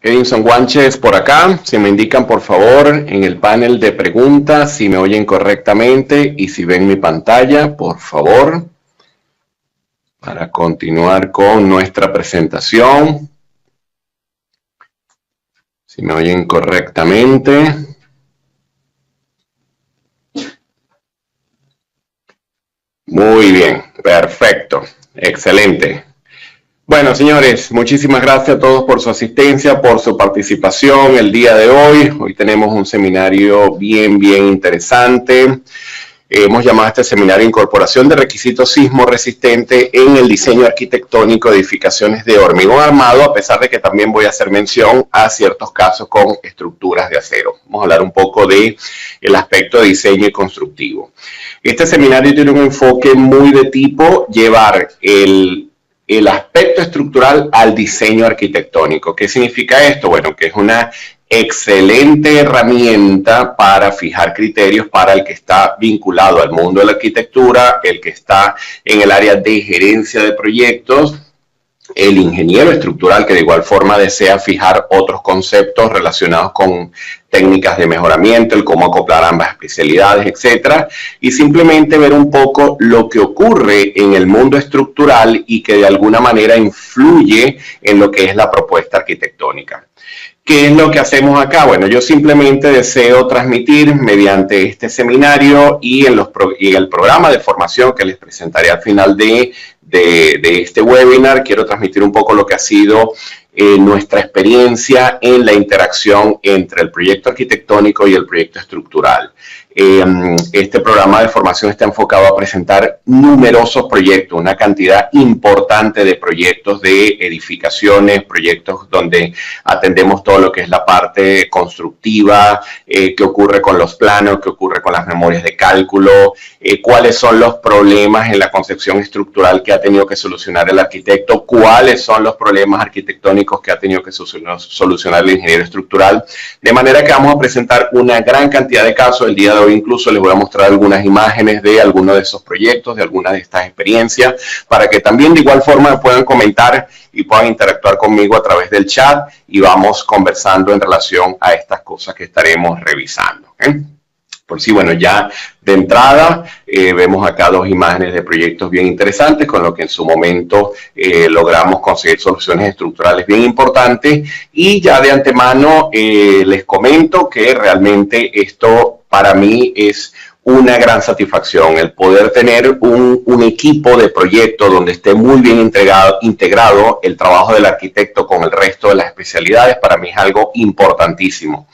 Edinson Guanches por acá. Si me indican por favor en el panel de preguntas si me oyen correctamente y si ven mi pantalla, por favor, para continuar con nuestra presentación. Si me oyen correctamente. Muy bien, perfecto, excelente. Bueno, señores, muchísimas gracias a todos por su asistencia, por su participación el día de hoy. Hoy tenemos un seminario bien interesante. Hemos llamado a este seminario Incorporación de requisitos sismo resistente en el diseño arquitectónico de edificaciones de hormigón armado, a pesar de que también voy a hacer mención a ciertos casos con estructuras de acero. Vamos a hablar un poco de el aspecto de diseño y constructivo. Este seminario tiene un enfoque muy de tipo llevar el aspecto estructural al diseño arquitectónico. ¿Qué significa esto? Bueno, que es una excelente herramienta para fijar criterios para el que está vinculado al mundo de la arquitectura, el que está en el área de gerencia de proyectos, el ingeniero estructural que de igual forma desea fijar otros conceptos relacionados con técnicas de mejoramiento, el cómo acoplar ambas especialidades, etcétera, y simplemente ver un poco lo que ocurre en el mundo estructural y que de alguna manera influye en lo que es la propuesta arquitectónica. ¿Qué es lo que hacemos acá? Bueno, yo simplemente deseo transmitir mediante este seminario y en el programa de formación que les presentaré al final de este webinar, quiero transmitir un poco lo que ha sido nuestra experiencia en la interacción entre el proyecto arquitectónico y el proyecto estructural. Este programa de formación está enfocado a presentar numerosos proyectos, una cantidad importante de proyectos de edificaciones, proyectos donde atendemos todo lo que es la parte constructiva, qué ocurre con los planos, qué ocurre con las memorias de cálculo, cuáles son los problemas en la concepción estructural que ha tenido que solucionar el arquitecto, cuáles son los problemas arquitectónicos que ha tenido que solucionar el ingeniero estructural, de manera que vamos a presentar una gran cantidad de casos. El día de hoy incluso les voy a mostrar algunas imágenes de algunos de esos proyectos, de algunas de estas experiencias, para que también de igual forma puedan comentar y puedan interactuar conmigo a través del chat y vamos conversando en relación a estas cosas que estaremos revisando. Por sí, bueno, ya de entrada vemos acá dos imágenes de proyectos bien interesantes con lo que en su momento logramos conseguir soluciones estructurales bien importantes, y ya de antemano les comento que realmente esto para mí es una gran satisfacción, el poder tener un equipo de proyecto donde esté muy bien integrado el trabajo del arquitecto con el resto de las especialidades. Para mí es algo importantísimo.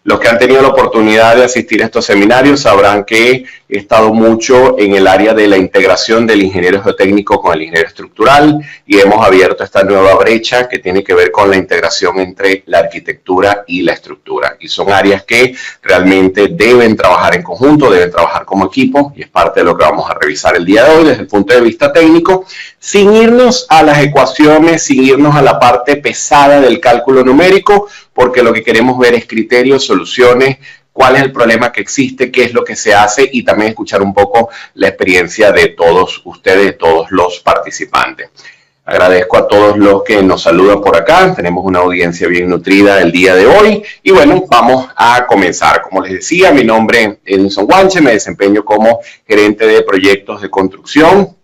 Los que han tenido la oportunidad de asistir a estos seminarios sabrán que he estado mucho en el área de la integración del ingeniero geotécnico con el ingeniero estructural, y hemos abierto esta nueva brecha que tiene que ver con la integración entre la arquitectura y la estructura. Y son áreas que realmente deben trabajar en conjunto, deben trabajar como equipo, y es parte de lo que vamos a revisar el día de hoy desde el punto de vista técnico, sin irnos a las ecuaciones, sin irnos a la parte pesada del cálculo numérico, porque lo que queremos ver es criterios, soluciones, cuál es el problema que existe, qué es lo que se hace, y también escuchar un poco la experiencia de todos ustedes, de todos los participantes. Agradezco a todos los que nos saludan por acá. Tenemos una audiencia bien nutrida el día de hoy. Y bueno, vamos a comenzar. Como les decía, mi nombre es Edinson Guanches, me desempeño como gerente de proyectos de construcción.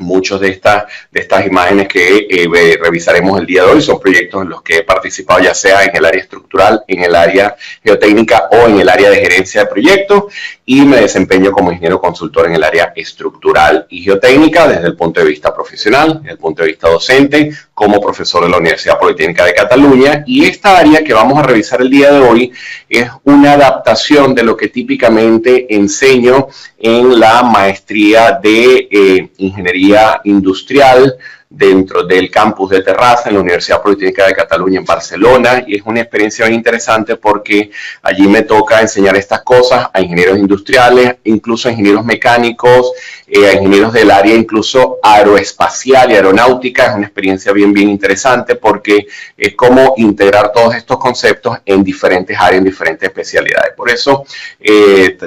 Muchos de estas imágenes que revisaremos el día de hoy son proyectos en los que he participado, ya sea en el área estructural, en el área geotécnica o en el área de gerencia de proyectos, y me desempeño como ingeniero consultor en el área estructural y geotécnica desde el punto de vista profesional, desde el punto de vista docente, como profesor de la Universidad Politécnica de Cataluña. Y esta área que vamos a revisar el día de hoy es una adaptación de lo que típicamente enseño en la maestría de ingeniería industrial dentro del campus de Terrassa en la Universidad Politécnica de Cataluña en Barcelona, y es una experiencia bien interesante porque allí me toca enseñar estas cosas a ingenieros industriales, incluso a ingenieros mecánicos, a ingenieros del área incluso aeroespacial y aeronáutica. Es una experiencia bien interesante porque es como integrar todos estos conceptos en diferentes áreas, en diferentes especialidades. Por eso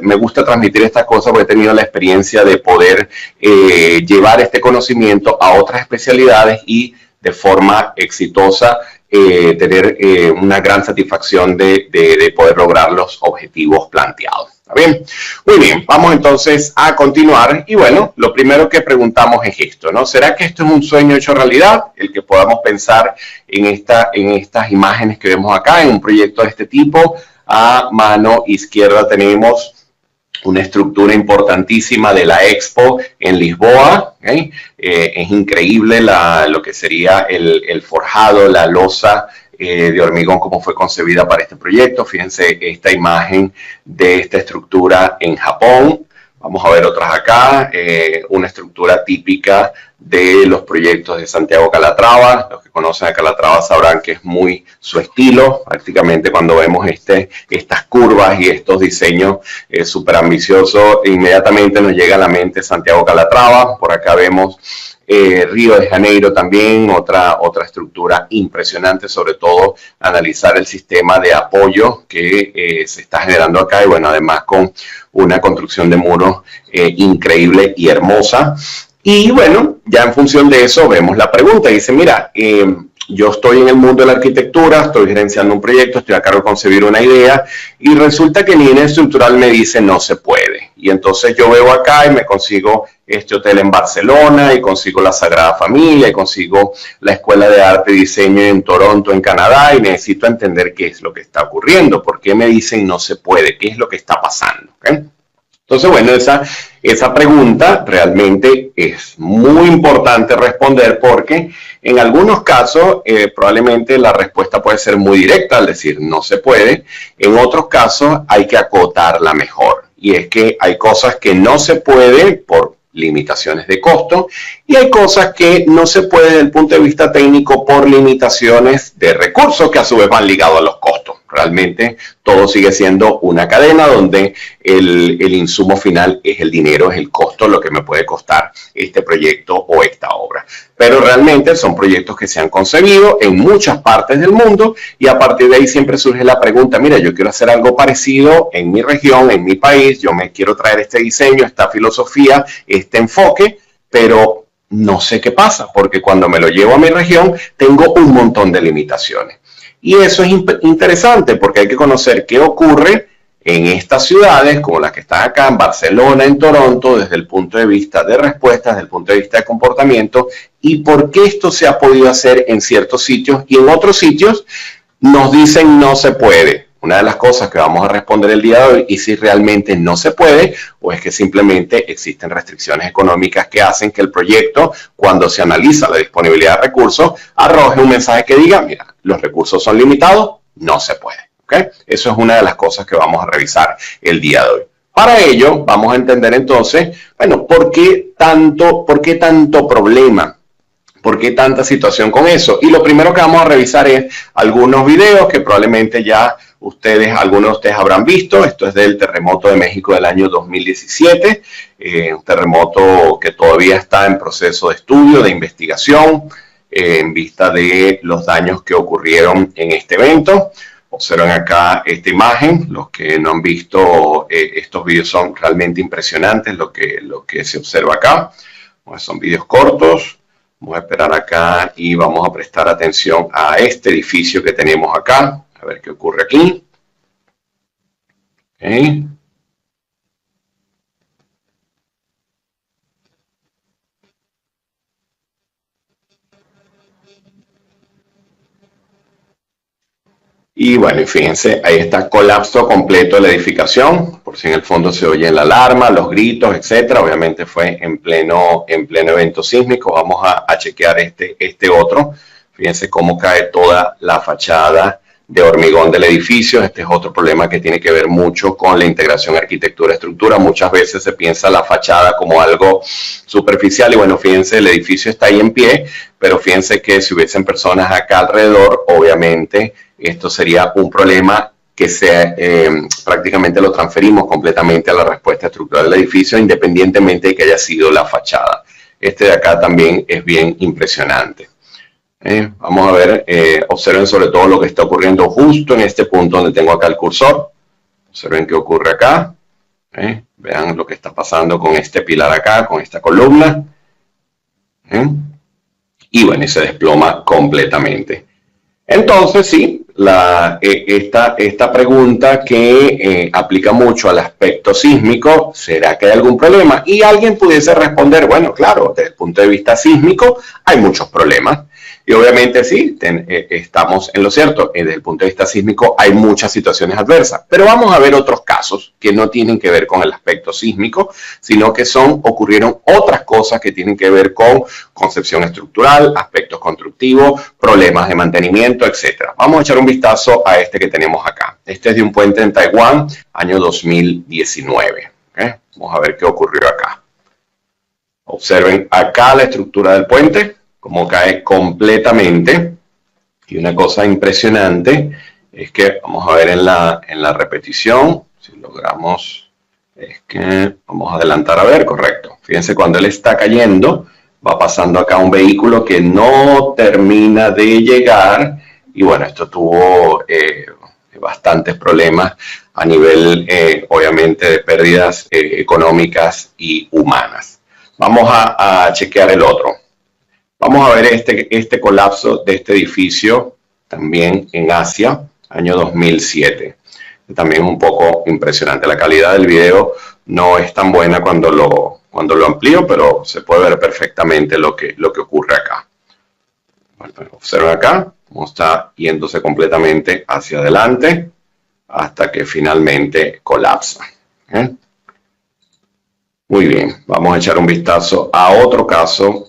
me gusta transmitir estas cosas, porque he tenido la experiencia de poder llevar este conocimiento a otras especialidades y de forma exitosa tener una gran satisfacción de poder lograr los objetivos planteados. ¿Está bien? Muy bien, vamos entonces a continuar. Y bueno, lo primero que preguntamos es esto, ¿no? ¿Será que esto es un sueño hecho realidad? El que podamos pensar en estas imágenes que vemos acá, en un proyecto de este tipo. A mano izquierda tenemos una estructura importantísima de la Expo en Lisboa. ¿Okay? Es increíble lo que sería el forjado, la losa de hormigón, como fue concebida para este proyecto. Fíjense esta imagen de esta estructura en Japón. Vamos a ver otras acá, una estructura típica de los proyectos de Santiago Calatrava. Los que conocen a Calatrava sabrán que es muy su estilo. Prácticamente cuando vemos estas curvas y estos diseños súper ambiciosos, inmediatamente nos llega a la mente Santiago Calatrava. Por acá vemos Río de Janeiro también, otra estructura impresionante, sobre todo analizar el sistema de apoyo que se está generando acá y bueno, además con una construcción de muros increíble y hermosa. Y bueno, ya en función de eso vemos la pregunta, dice, mira, yo estoy en el mundo de la arquitectura, estoy gerenciando un proyecto, estoy a cargo de concebir una idea y resulta que el INE estructural me dice no se puede. Y entonces yo veo acá y me consigo este hotel en Barcelona y consigo la Sagrada Familia y consigo la Escuela de Arte y Diseño en Toronto, en Canadá, y necesito entender qué es lo que está ocurriendo, por qué me dicen no se puede, qué es lo que está pasando. ¿Okay? Entonces, bueno, esa pregunta realmente es muy importante responder porque en algunos casos probablemente la respuesta puede ser muy directa, al decir no se puede. En otros casos hay que acotarla mejor. Y es que hay cosas que no se puede por limitaciones de costo y hay cosas que no se puede desde el punto de vista técnico por limitaciones de recursos que a su vez van ligados a los costos. Realmente todo sigue siendo una cadena donde el insumo final es el dinero, es el costo, lo que me puede costar este proyecto o esta obra. Pero realmente son proyectos que se han concebido en muchas partes del mundo y a partir de ahí siempre surge la pregunta, mira, yo quiero hacer algo parecido en mi región, en mi país, yo me quiero traer este diseño, esta filosofía, este enfoque, pero no sé qué pasa, porque cuando me lo llevo a mi región tengo un montón de limitaciones. Y eso es interesante porque hay que conocer qué ocurre en estas ciudades como las que están acá, en Barcelona, en Toronto, desde el punto de vista de respuestas, desde el punto de vista de comportamiento y por qué esto se ha podido hacer en ciertos sitios y en otros sitios nos dicen no se puede. Una de las cosas que vamos a responder el día de hoy es si realmente no se puede o es que simplemente existen restricciones económicas que hacen que el proyecto, cuando se analiza la disponibilidad de recursos, arroje un mensaje que diga, mira, los recursos son limitados, no se puede. ¿Okay? Eso es una de las cosas que vamos a revisar el día de hoy. Para ello, vamos a entender entonces, bueno, ¿por qué tanto problema? ¿Por qué tanta situación con eso? Y lo primero que vamos a revisar es algunos videos que probablemente ya algunos de ustedes habrán visto. Esto es del terremoto de México del año 2017, un terremoto que todavía está en proceso de estudio, de investigación, en vista de los daños que ocurrieron en este evento. Observen acá esta imagen. Los que no han visto estos videos son realmente impresionantes lo que se observa acá. Pues son videos cortos. Vamos a esperar acá y vamos a prestar atención a este edificio que tenemos acá. A ver qué ocurre aquí. Okay. Y bueno, fíjense, ahí está colapso completo de la edificación. Por si en el fondo se oye la alarma, los gritos, etcétera. Obviamente fue en pleno evento sísmico. Vamos a chequear este otro. Fíjense cómo cae toda la fachada de hormigón del edificio. Este es otro problema que tiene que ver mucho con la integración arquitectura-estructura. Muchas veces se piensa la fachada como algo superficial y bueno, fíjense, el edificio está ahí en pie, pero fíjense que si hubiesen personas acá alrededor, obviamente esto sería un problema que prácticamente lo transferimos completamente a la respuesta estructural del edificio, independientemente de que haya sido la fachada. Este de acá también es bien impresionante. Vamos a ver, observen sobre todo lo que está ocurriendo justo en este punto donde tengo acá el cursor. Observen qué ocurre acá. Vean lo que está pasando con este pilar acá, con esta columna. Y bueno, y se desploma completamente. Entonces, sí, esta pregunta que aplica mucho al aspecto sísmico, ¿será que hay algún problema? Y alguien pudiese responder, bueno, claro, desde el punto de vista sísmico hay muchos problemas. Y obviamente sí, estamos en lo cierto, desde el punto de vista sísmico hay muchas situaciones adversas, pero vamos a ver otros casos que no tienen que ver con el aspecto sísmico, sino que ocurrieron otras cosas que tienen que ver con concepción estructural, aspectos constructivos, problemas de mantenimiento, etc. Vamos a echar un vistazo a este que tenemos acá. Este es de un puente en Taiwán, año 2019. ¿Okay? Vamos a ver qué ocurrió acá. Observen acá la estructura del puente, como cae completamente. Y una cosa impresionante es que, vamos a ver en la repetición, si logramos, es que vamos a adelantar a ver, correcto. Fíjense, cuando él está cayendo, va pasando acá un vehículo que no termina de llegar. Y bueno, esto tuvo bastantes problemas a nivel, obviamente, de pérdidas económicas y humanas. Vamos a chequear el otro. Vamos a ver este colapso de este edificio también en Asia, año 2007. También un poco impresionante. La calidad del video no es tan buena cuando lo amplío, pero se puede ver perfectamente lo que ocurre acá. Bueno, observen acá cómo está yéndose completamente hacia adelante hasta que finalmente colapsa. Muy bien, vamos a echar un vistazo a otro caso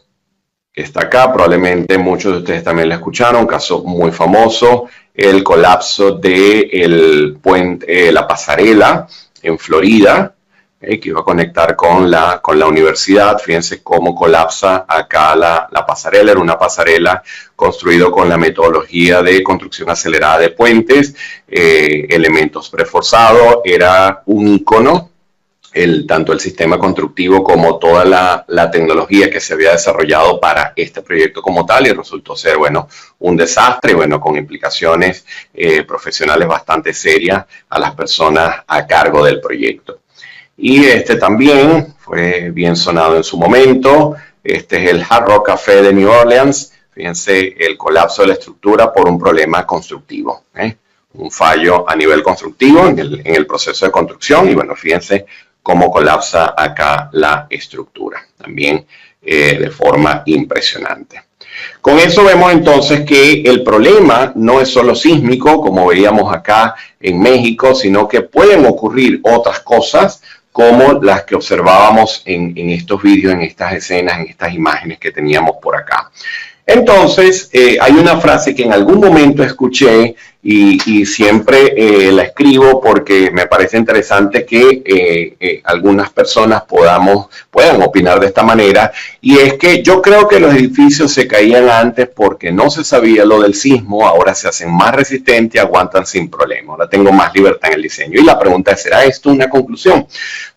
que está acá. Probablemente muchos de ustedes también lo escucharon, un caso muy famoso, el colapso del puente, la pasarela en Florida, que iba a conectar con la universidad. Fíjense cómo colapsa acá la pasarela. Era una pasarela construida con la metodología de construcción acelerada de puentes, elementos preforzados. Era un icono, tanto el sistema constructivo como toda la tecnología que se había desarrollado para este proyecto como tal, y resultó ser, bueno, un desastre, bueno, con implicaciones profesionales bastante serias a las personas a cargo del proyecto. Y este también fue bien sonado en su momento. Este es el Hard Rock Café de New Orleans. Fíjense el colapso de la estructura por un problema constructivo, un fallo a nivel constructivo en el proceso de construcción. Y bueno, fíjense cómo colapsa acá la estructura, también de forma impresionante. Con eso vemos entonces que el problema no es solo sísmico, como veíamos acá en México, sino que pueden ocurrir otras cosas como las que observábamos en estos vídeos, en estas escenas, en estas imágenes que teníamos por acá. Entonces, hay una frase que en algún momento escuché y siempre la escribo porque me parece interesante que algunas personas puedan opinar de esta manera, y es que yo creo que los edificios se caían antes porque no se sabía lo del sismo. Ahora se hacen más resistentes y aguantan sin problema. Ahora tengo más libertad en el diseño. Y la pregunta es, ¿será esto una conclusión?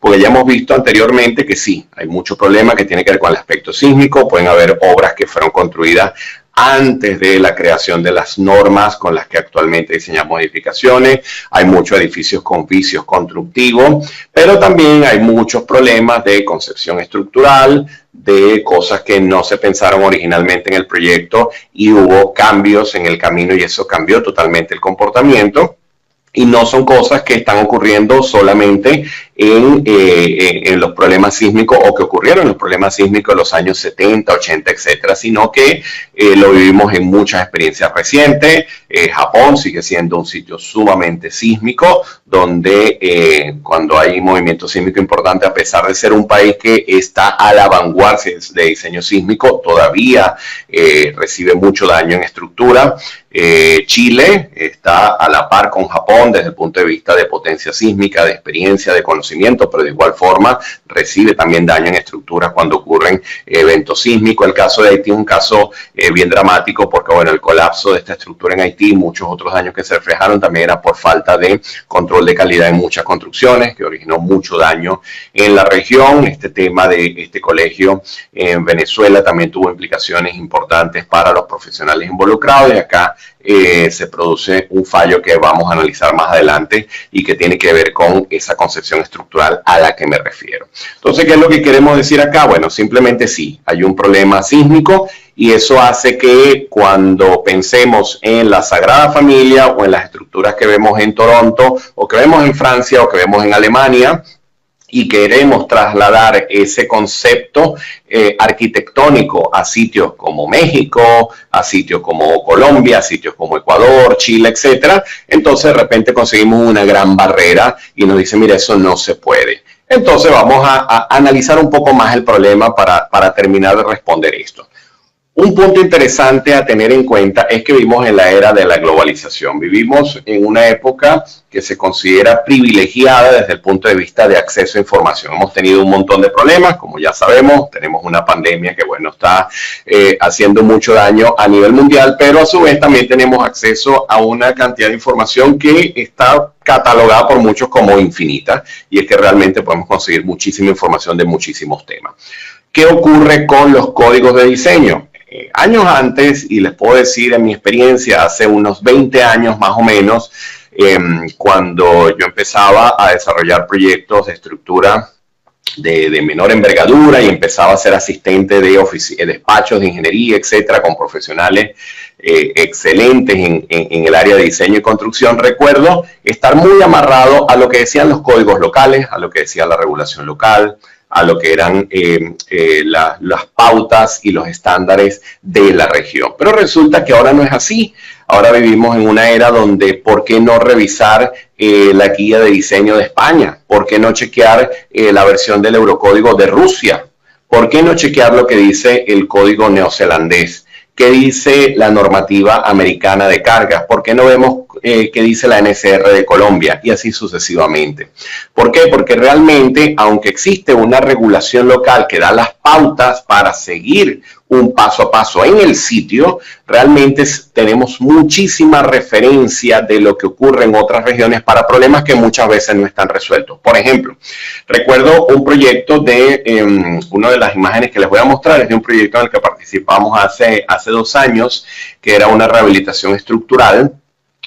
Porque ya hemos visto anteriormente que sí, hay mucho problema que tiene que ver con el aspecto sísmico. Pueden haber obras que fueron construidas antes de la creación de las normas con las que actualmente diseñamos edificaciones. Hay muchos edificios con vicios constructivos, pero también hay muchos problemas de concepción estructural, de cosas que no se pensaron originalmente en el proyecto y hubo cambios en el camino y eso cambió totalmente el comportamiento. Y no son cosas que están ocurriendo solamente en los problemas sísmicos o que ocurrieron en los problemas sísmicos de los años 70, 80, etcétera, sino que lo vivimos en muchas experiencias recientes. Japón sigue siendo un sitio sumamente sísmico, donde cuando hay movimiento sísmico importante, a pesar de ser un país que está a la vanguardia de diseño sísmico, todavía recibe mucho daño en estructura. Chile está a la par con Japón desde el punto de vista de potencia sísmica, de experiencia, de conocimiento, pero de igual forma recibe también daño en estructuras cuando ocurren eventos sísmicos. El caso de Haití es un caso bien dramático porque, bueno, el colapso de esta estructura en Haití y muchos otros daños que se reflejaron también era por falta de control de calidad en muchas construcciones, que originó mucho daño en la región. Este tema de este colegio en Venezuela también tuvo implicaciones importantes para los profesionales involucrados, y acá se produce un fallo que vamos a analizar más adelante y que tiene que ver con esa concepción estructural a la que me refiero. Entonces, ¿qué es lo que queremos decir acá? Bueno, simplemente sí, hay un problema sísmico y eso hace que cuando pensemos en la Sagrada Familia o en las estructuras que vemos en Toronto o que vemos en Francia o que vemos en Alemania, y queremos trasladar ese concepto arquitectónico a sitios como México, a sitios como Colombia, a sitios como Ecuador, Chile, etcétera, entonces de repente conseguimos una gran barrera y nos dice, mira, eso no se puede. Entonces vamos a analizar un poco más el problema para terminar de responder esto. Un punto interesante a tener en cuenta es que vivimos en la era de la globalización. Vivimos en una época que se considera privilegiada desde el punto de vista de acceso a información. Hemos tenido un montón de problemas, como ya sabemos, tenemos una pandemia que, bueno, está haciendo mucho daño a nivel mundial, pero a su vez también tenemos acceso a una cantidad de información que está catalogada por muchos como infinita, y es que realmente podemos conseguir muchísima información de muchísimos temas. ¿Qué ocurre con los códigos de diseño? Años antes, y les puedo decir en mi experiencia, hace unos 20 años más o menos, cuando yo empezaba a desarrollar proyectos de estructura de menor envergadura y empezaba a ser asistente de despachos de ingeniería, etcétera, con profesionales excelentes en el área de diseño y construcción, recuerdo estar muy amarrado a lo que decían los códigos locales, a lo que decía la regulación local, a lo que eran las pautas y los estándares de la región. Pero resulta que ahora no es así. Ahora vivimos en una era donde, ¿por qué no revisar la guía de diseño de España? ¿Por qué no chequear la versión del Eurocódigo de Rusia? ¿Por qué no chequear lo que dice el código neozelandés? ¿Qué dice la normativa americana de cargas? ¿Por qué no vemos qué dice la NSR de Colombia? Y así sucesivamente. ¿Por qué? Porque realmente, aunque existe una regulación local que da las pautas para seguir un paso a paso en el sitio, realmente tenemos muchísima referencia de lo que ocurre en otras regiones para problemas que muchas veces no están resueltos. Por ejemplo, recuerdo un proyecto de, una de las imágenes que les voy a mostrar es de un proyecto en el que participamos hace 2 años, que era una rehabilitación estructural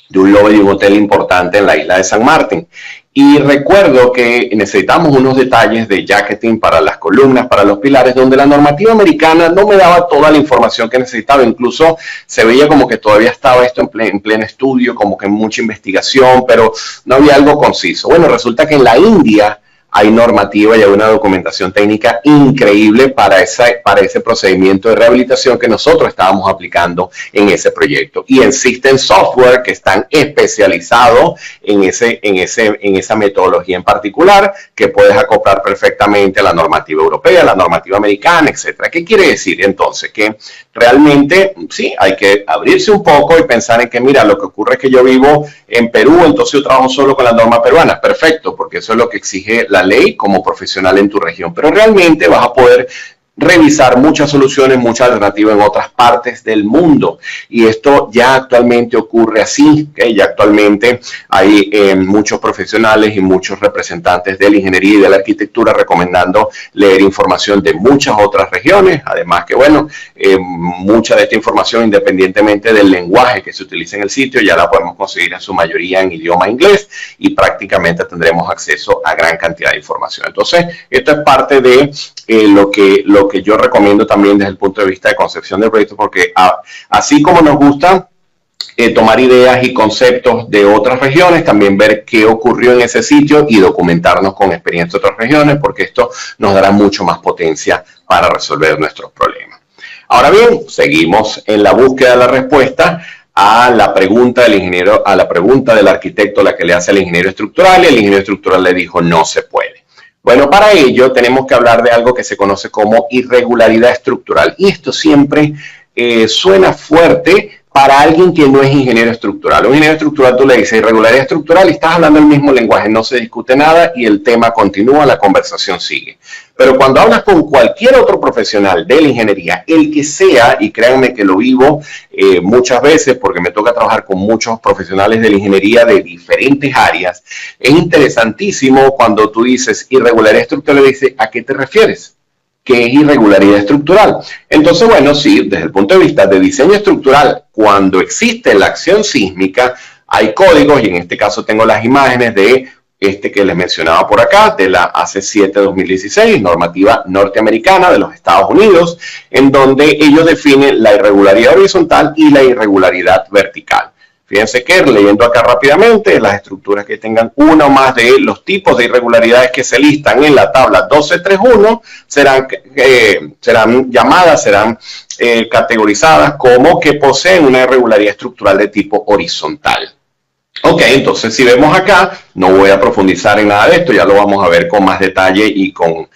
de un lobby de un hotel importante en la isla de San Martín. Y recuerdo que necesitamos unos detalles de jacketing para las columnas, para los pilares, donde la normativa americana no me daba toda la información que necesitaba. Incluso se veía como que todavía estaba esto en pleno estudio, como que mucha investigación, pero no había algo conciso. Bueno, resulta que en la India hay normativa y hay una documentación técnica increíble para ese procedimiento de rehabilitación que nosotros estábamos aplicando en ese proyecto. Y existen software que están especializados en esa metodología en particular, que puedes acoplar perfectamente a la normativa europea, a la normativa americana, etcétera. ¿Qué quiere decir entonces? Que realmente sí, hay que abrirse un poco y pensar en que, mira, lo que ocurre es que yo vivo en Perú, entonces yo trabajo solo con la norma peruana. Perfecto, porque eso es lo que exige la ley como profesional en tu región, pero realmente vas a poder revisar muchas soluciones, muchas alternativas en otras partes del mundo, y esto ya actualmente ocurre así, ¿okay? Ya actualmente hay muchos profesionales y muchos representantes de la ingeniería y de la arquitectura recomendando leer información de muchas otras regiones, además que bueno, mucha de esta información, independientemente del lenguaje que se utilice en el sitio, ya la podemos conseguir en su mayoría en idioma inglés y prácticamente tendremos acceso a gran cantidad de información. Entonces, esto es parte de lo que yo recomiendo también desde el punto de vista de concepción del proyecto, porque así como nos gusta tomar ideas y conceptos de otras regiones, también ver qué ocurrió en ese sitio y documentarnos con experiencia de otras regiones, porque esto nos dará mucho más potencia para resolver nuestros problemas. Ahora bien, seguimos en la búsqueda de la respuesta a la pregunta del ingeniero, a la pregunta del arquitecto, la que le hace al ingeniero estructural, y el ingeniero estructural le dijo no se puede. Bueno, para ello tenemos que hablar de algo que se conoce como irregularidad estructural. Y esto siempre suena fuerte para alguien que no es ingeniero estructural. Un ingeniero estructural, tú le dices irregularidad estructural y estás hablando el mismo lenguaje, no se discute nada y el tema continúa, la conversación sigue. Pero cuando hablas con cualquier otro profesional de la ingeniería, el que sea, y créanme que lo vivo muchas veces porque me toca trabajar con muchos profesionales de la ingeniería de diferentes áreas, es interesantísimo cuando tú dices irregularidad estructural, le dices, ¿a qué te refieres? ¿Qué es irregularidad estructural? Entonces, bueno, sí, desde el punto de vista de diseño estructural, cuando existe la acción sísmica, hay códigos, y en este caso tengo las imágenes de que les mencionaba por acá, de la AC7-2016, normativa norteamericana de los Estados Unidos, en donde ellos definen la irregularidad horizontal y la irregularidad vertical. Fíjense que, leyendo acá rápidamente, las estructuras que tengan uno o más de los tipos de irregularidades que se listan en la tabla 1231 serán categorizadas como que poseen una irregularidad estructural de tipo horizontal. Ok, entonces si vemos acá, no voy a profundizar en nada de esto, ya lo vamos a ver con más detalle y con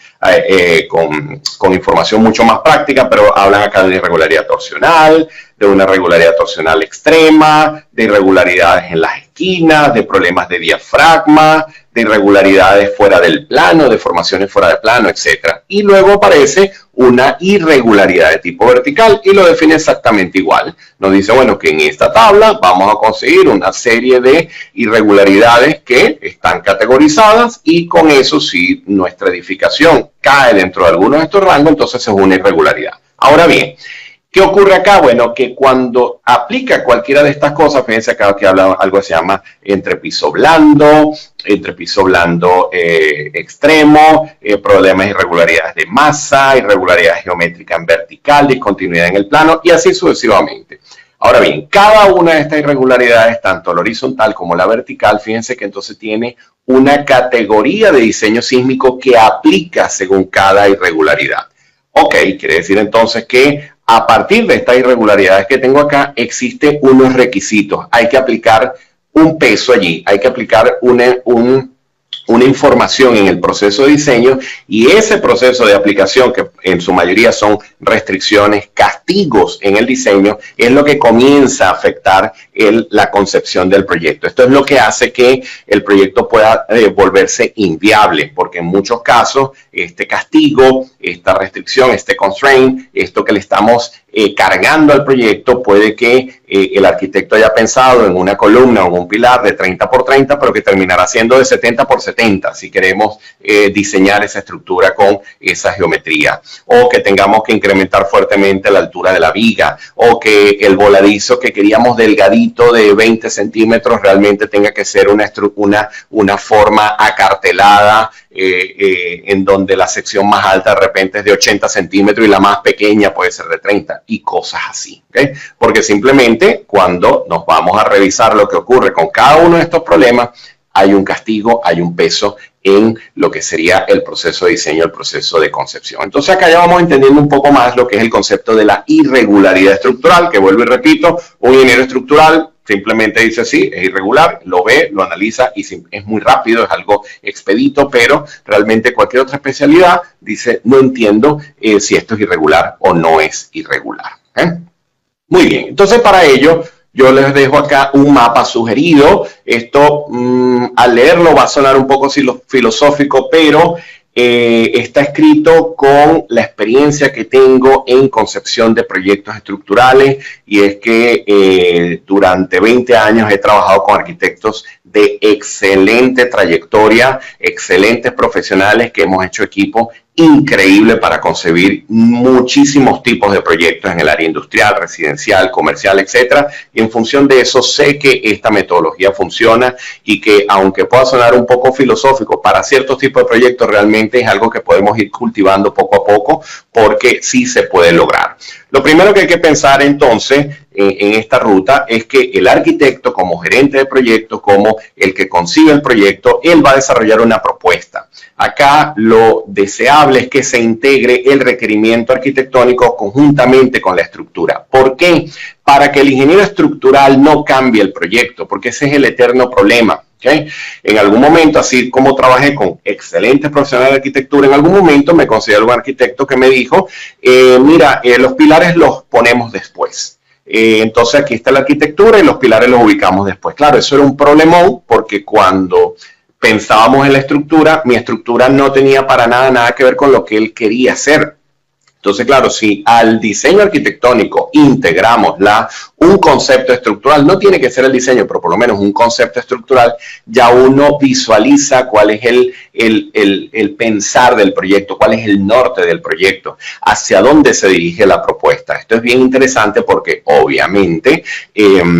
información mucho más práctica, pero hablan acá de una irregularidad torsional, de una irregularidad torsional extrema, de irregularidades en las esquinas, de problemas de diafragma, de irregularidades fuera del plano, deformaciones fuera del plano, etc. Y luego aparece una irregularidad de tipo vertical y lo define exactamente igual. Nos dice, bueno, que en esta tabla vamos a conseguir una serie de irregularidades que están categorizadas y con eso, si nuestra edificación cae dentro de alguno de estos rangos, entonces es una irregularidad. Ahora bien, ¿qué ocurre acá? Bueno, que cuando aplica cualquiera de estas cosas, fíjense acá que habla algo que se llama entrepiso blando extremo, problemas de irregularidades de masa, irregularidades geométricas en vertical, discontinuidad en el plano y así sucesivamente. Ahora bien, cada una de estas irregularidades, tanto la horizontal como la vertical, fíjense que entonces tiene una categoría de diseño sísmico que aplica según cada irregularidad. Ok, quiere decir entonces que a partir de estas irregularidades que tengo acá, existen unos requisitos. Hay que aplicar un peso allí, hay que aplicar una información en el proceso de diseño y ese proceso de aplicación, que en su mayoría son restricciones, castigos en el diseño, es lo que comienza a afectar la concepción del proyecto. Esto es lo que hace que el proyecto pueda volverse inviable, porque en muchos casos este castigo, esta restricción, este constraint, esto que le estamos cargando al proyecto, puede que el arquitecto haya pensado en una columna o en un pilar de 30 por 30, pero que terminará siendo de 70 por 70 si queremos diseñar esa estructura con esa geometría, o que tengamos que incrementar fuertemente la altura de la viga, o que el voladizo que queríamos delgadito de 20 centímetros realmente tenga que ser una forma acartelada, en donde la sección más alta de repente es de 80 centímetros y la más pequeña puede ser de 30 y cosas así, ¿okay? Porque simplemente cuando nos vamos a revisar lo que ocurre con cada uno de estos problemas, hay un castigo, hay un peso en lo que sería el proceso de diseño, el proceso de concepción. Entonces acá ya vamos entendiendo un poco más lo que es el concepto de la irregularidad estructural, que vuelvo y repito, un ingeniero estructural simplemente dice sí, es irregular, lo ve, lo analiza y es muy rápido, es algo expedito, pero realmente cualquier otra especialidad dice no entiendo si esto es irregular o no es irregular. Muy bien, entonces para ello yo les dejo acá un mapa sugerido. Esto al leerlo va a sonar un poco filosófico, pero está escrito con la experiencia que tengo en concepción de proyectos estructurales, y es que durante 20 años he trabajado con arquitectos de excelente trayectoria, excelentes profesionales que hemos hecho equipo increíble para concebir muchísimos tipos de proyectos en el área industrial, residencial, comercial, etcétera. Y en función de eso sé que esta metodología funciona y que, aunque pueda sonar un poco filosófico, para ciertos tipos de proyectos realmente es algo que podemos ir cultivando poco a poco, porque sí se puede lograr. Lo primero que hay que pensar entonces en esta ruta es que el arquitecto, como gerente de proyecto, como el que concibe el proyecto, él va a desarrollar una propuesta. Acá lo deseable es que se integre el requerimiento arquitectónico conjuntamente con la estructura. ¿Por qué? Para que el ingeniero estructural no cambie el proyecto, porque ese es el eterno problema. ¿Okay? En algún momento, así como trabajé con excelentes profesionales de arquitectura, en algún momento me considero un arquitecto que me dijo, mira, los pilares los ponemos después. Entonces aquí está la arquitectura y los pilares los ubicamos después. Claro, eso era un problemón, porque cuando pensábamos en la estructura, mi estructura no tenía para nada que ver con lo que él quería hacer. Entonces, claro, si al diseño arquitectónico integramos un concepto estructural, no tiene que ser el diseño, pero por lo menos un concepto estructural, ya uno visualiza cuál es el pensar del proyecto, cuál es el norte del proyecto, hacia dónde se dirige la propuesta. Esto es bien interesante porque obviamente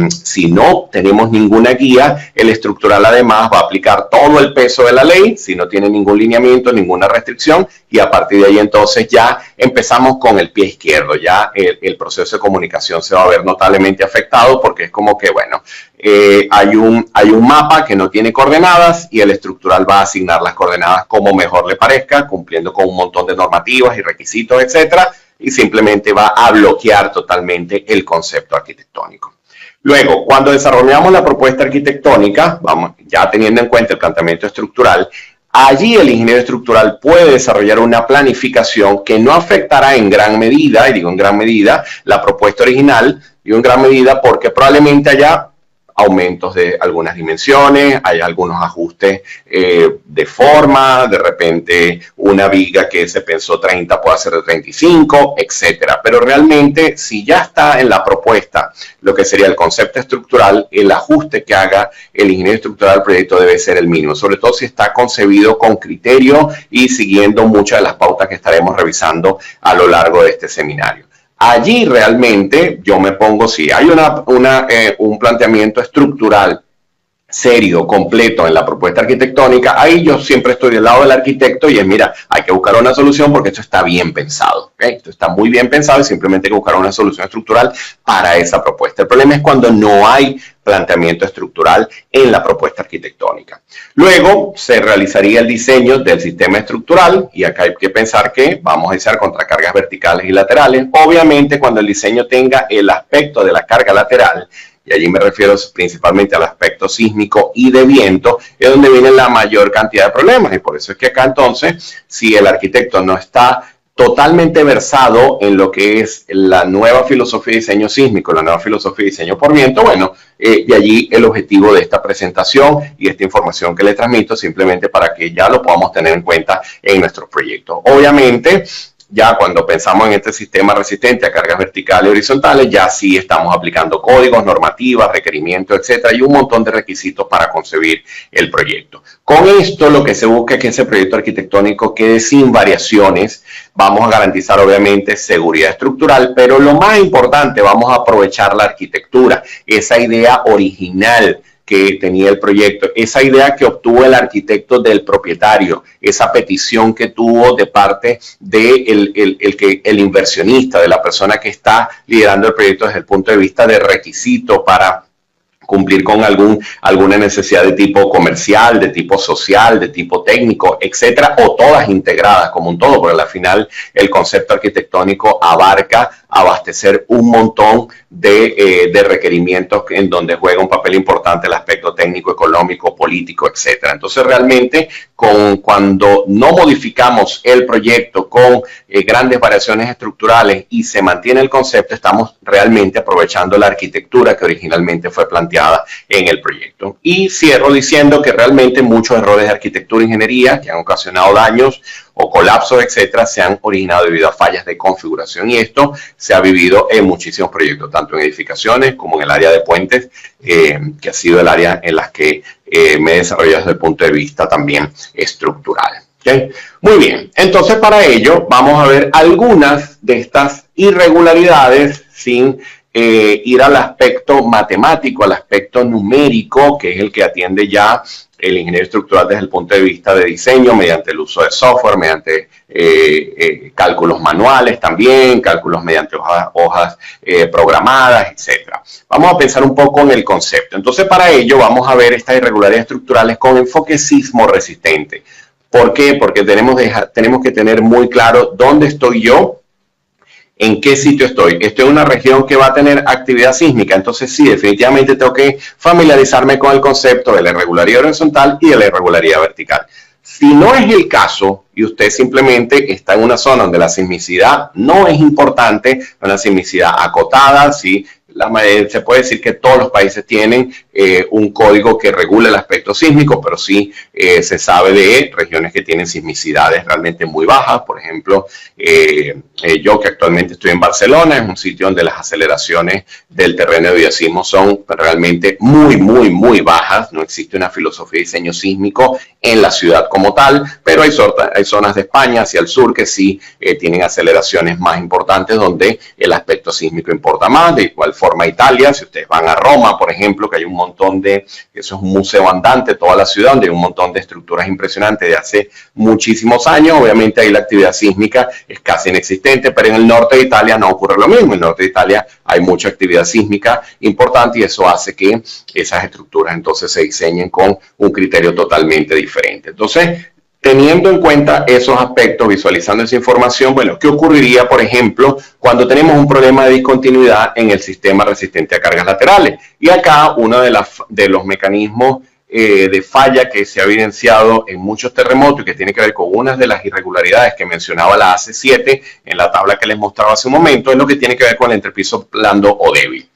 si no tenemos ninguna guía, el estructural además va a aplicar todo el peso de la ley, si no tiene ningún lineamiento, ninguna restricción, y a partir de ahí entonces ya empezamos con el pie izquierdo, ya el proceso de comunicación se va a ver notablemente afectado porque es como que, bueno, hay un mapa que no tiene coordenadas y el estructural va a asignar las coordenadas como mejor le parezca, cumpliendo con un montón de normativas y requisitos, etcétera, y simplemente va a bloquear totalmente el concepto arquitectónico. Luego, cuando desarrollamos la propuesta arquitectónica, vamos, ya teniendo en cuenta el planteamiento estructural, allí el ingeniero estructural puede desarrollar una planificación que no afectará en gran medida, y digo en gran medida, la propuesta original, digo en gran medida porque probablemente haya aumentos de algunas dimensiones, hay algunos ajustes de forma, de repente una viga que se pensó 30 puede ser de 35, etcétera. Pero realmente, si ya está en la propuesta lo que sería el concepto estructural, el ajuste que haga el ingeniero estructural del proyecto debe ser el mínimo, sobre todo si está concebido con criterio y siguiendo muchas de las pautas que estaremos revisando a lo largo de este seminario. Allí realmente yo me pongo, si hay un planteamiento estructural serio, completo en la propuesta arquitectónica, ahí yo siempre estoy del lado del arquitecto y es, mira, hay que buscar una solución porque esto está bien pensado, ¿okay? Esto está muy bien pensado y simplemente hay que buscar una solución estructural para esa propuesta. El problema es cuando no hay planteamiento estructural en la propuesta arquitectónica. Luego se realizaría el diseño del sistema estructural y acá hay que pensar que vamos a diseñar contra cargas verticales y laterales. Obviamente cuando el diseño tenga el aspecto de la carga lateral, y allí me refiero principalmente al aspecto sísmico y de viento, es donde viene la mayor cantidad de problemas. Y por eso es que acá entonces, si el arquitecto no está totalmente versado en lo que es la nueva filosofía de diseño sísmico, la nueva filosofía de diseño por viento, bueno, de allí el objetivo de esta presentación y esta información que le transmito, simplemente para que ya lo podamos tener en cuenta en nuestros proyectos. Obviamente, ya cuando pensamos en este sistema resistente a cargas verticales y horizontales, ya sí estamos aplicando códigos, normativas, requerimientos, etcétera, y un montón de requisitos para concebir el proyecto. Con esto lo que se busca es que ese proyecto arquitectónico quede sin variaciones. Vamos a garantizar obviamente seguridad estructural, pero lo más importante, vamos a aprovechar la arquitectura, esa idea original que tenía el proyecto, esa idea que obtuvo el arquitecto del propietario, esa petición que tuvo de parte del el inversionista, de la persona que está liderando el proyecto desde el punto de vista de requisito para cumplir con alguna necesidad de tipo comercial, de tipo social, de tipo técnico, etcétera, o todas integradas como un todo, porque al final el concepto arquitectónico abarca abastecer un montón de requerimientos en donde juega un papel importante el aspecto técnico, económico, político, etcétera. Entonces realmente cuando no modificamos el proyecto con grandes variaciones estructurales y se mantiene el concepto, estamos realmente aprovechando la arquitectura que originalmente fue planteada en el proyecto. Y cierro diciendo que realmente muchos errores de arquitectura e ingeniería que han ocasionado daños o colapsos, etcétera, se han originado debido a fallas de configuración, y esto se ha vivido en muchísimos proyectos, tanto en edificaciones como en el área de puentes, que ha sido el área en la que me he desarrollado desde el punto de vista también estructural. ¿Okay? Muy bien, entonces para ello vamos a ver algunas de estas irregularidades sin ir al aspecto matemático, al aspecto numérico, que es el que atiende ya el ingeniero estructural desde el punto de vista de diseño, mediante el uso de software, mediante cálculos manuales también, cálculos mediante hojas programadas, etc. Vamos a pensar un poco en el concepto. Entonces, para ello vamos a ver estas irregularidades estructurales con enfoque sismo resistente. ¿Por qué? Porque tenemos que tener muy claro dónde estoy yo, en qué sitio estoy. Estoy en una región que va a tener actividad sísmica, entonces sí, definitivamente tengo que familiarizarme con el concepto de la irregularidad horizontal y de la irregularidad vertical. Si no es el caso y usted simplemente está en una zona donde la sismicidad no es importante, una sismicidad acotada, si se puede decir que todos los países tienen un código que regula el aspecto sísmico, pero sí se sabe de regiones que tienen sismicidades realmente muy bajas. Por ejemplo, yo que actualmente estoy en Barcelona, es un sitio donde las aceleraciones del terreno de sismo son realmente muy bajas. No existe una filosofía de diseño sísmico en la ciudad como tal, pero hay zonas de España hacia el sur que sí tienen aceleraciones más importantes donde el aspecto sísmico importa más. De igual forma Italia, si ustedes van a Roma, por ejemplo, que hay un montón de, eso es un museo andante, toda la ciudad, donde hay un montón de estructuras impresionantes de hace muchísimos años, obviamente ahí la actividad sísmica es casi inexistente, pero en el norte de Italia no ocurre lo mismo. En el norte de Italia hay mucha actividad sísmica importante y eso hace que esas estructuras entonces se diseñen con un criterio totalmente diferente. Entonces, teniendo en cuenta esos aspectos, visualizando esa información, bueno, ¿qué ocurriría, por ejemplo, cuando tenemos un problema de discontinuidad en el sistema resistente a cargas laterales? Y acá uno de los mecanismos de falla que se ha evidenciado en muchos terremotos y que tiene que ver con unas de las irregularidades que mencionaba la AC7 en la tabla que les mostraba hace un momento, es lo que tiene que ver con el entrepiso blando o débil.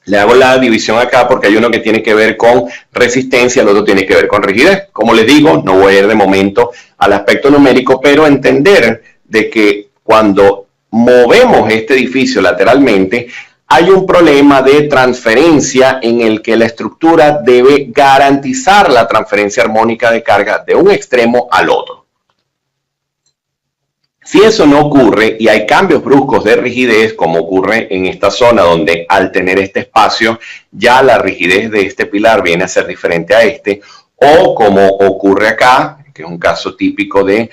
Le hago la división acá porque hay uno que tiene que ver con resistencia, el otro tiene que ver con rigidez. Como les digo, no voy a ir de momento al aspecto numérico, pero entender de que cuando movemos este edificio lateralmente, hay un problema de transferencia en el que la estructura debe garantizar la transferencia armónica de carga de un extremo al otro. Si eso no ocurre y hay cambios bruscos de rigidez, como ocurre en esta zona donde al tener este espacio ya la rigidez de este pilar viene a ser diferente a este, o como ocurre acá, que es un caso típico de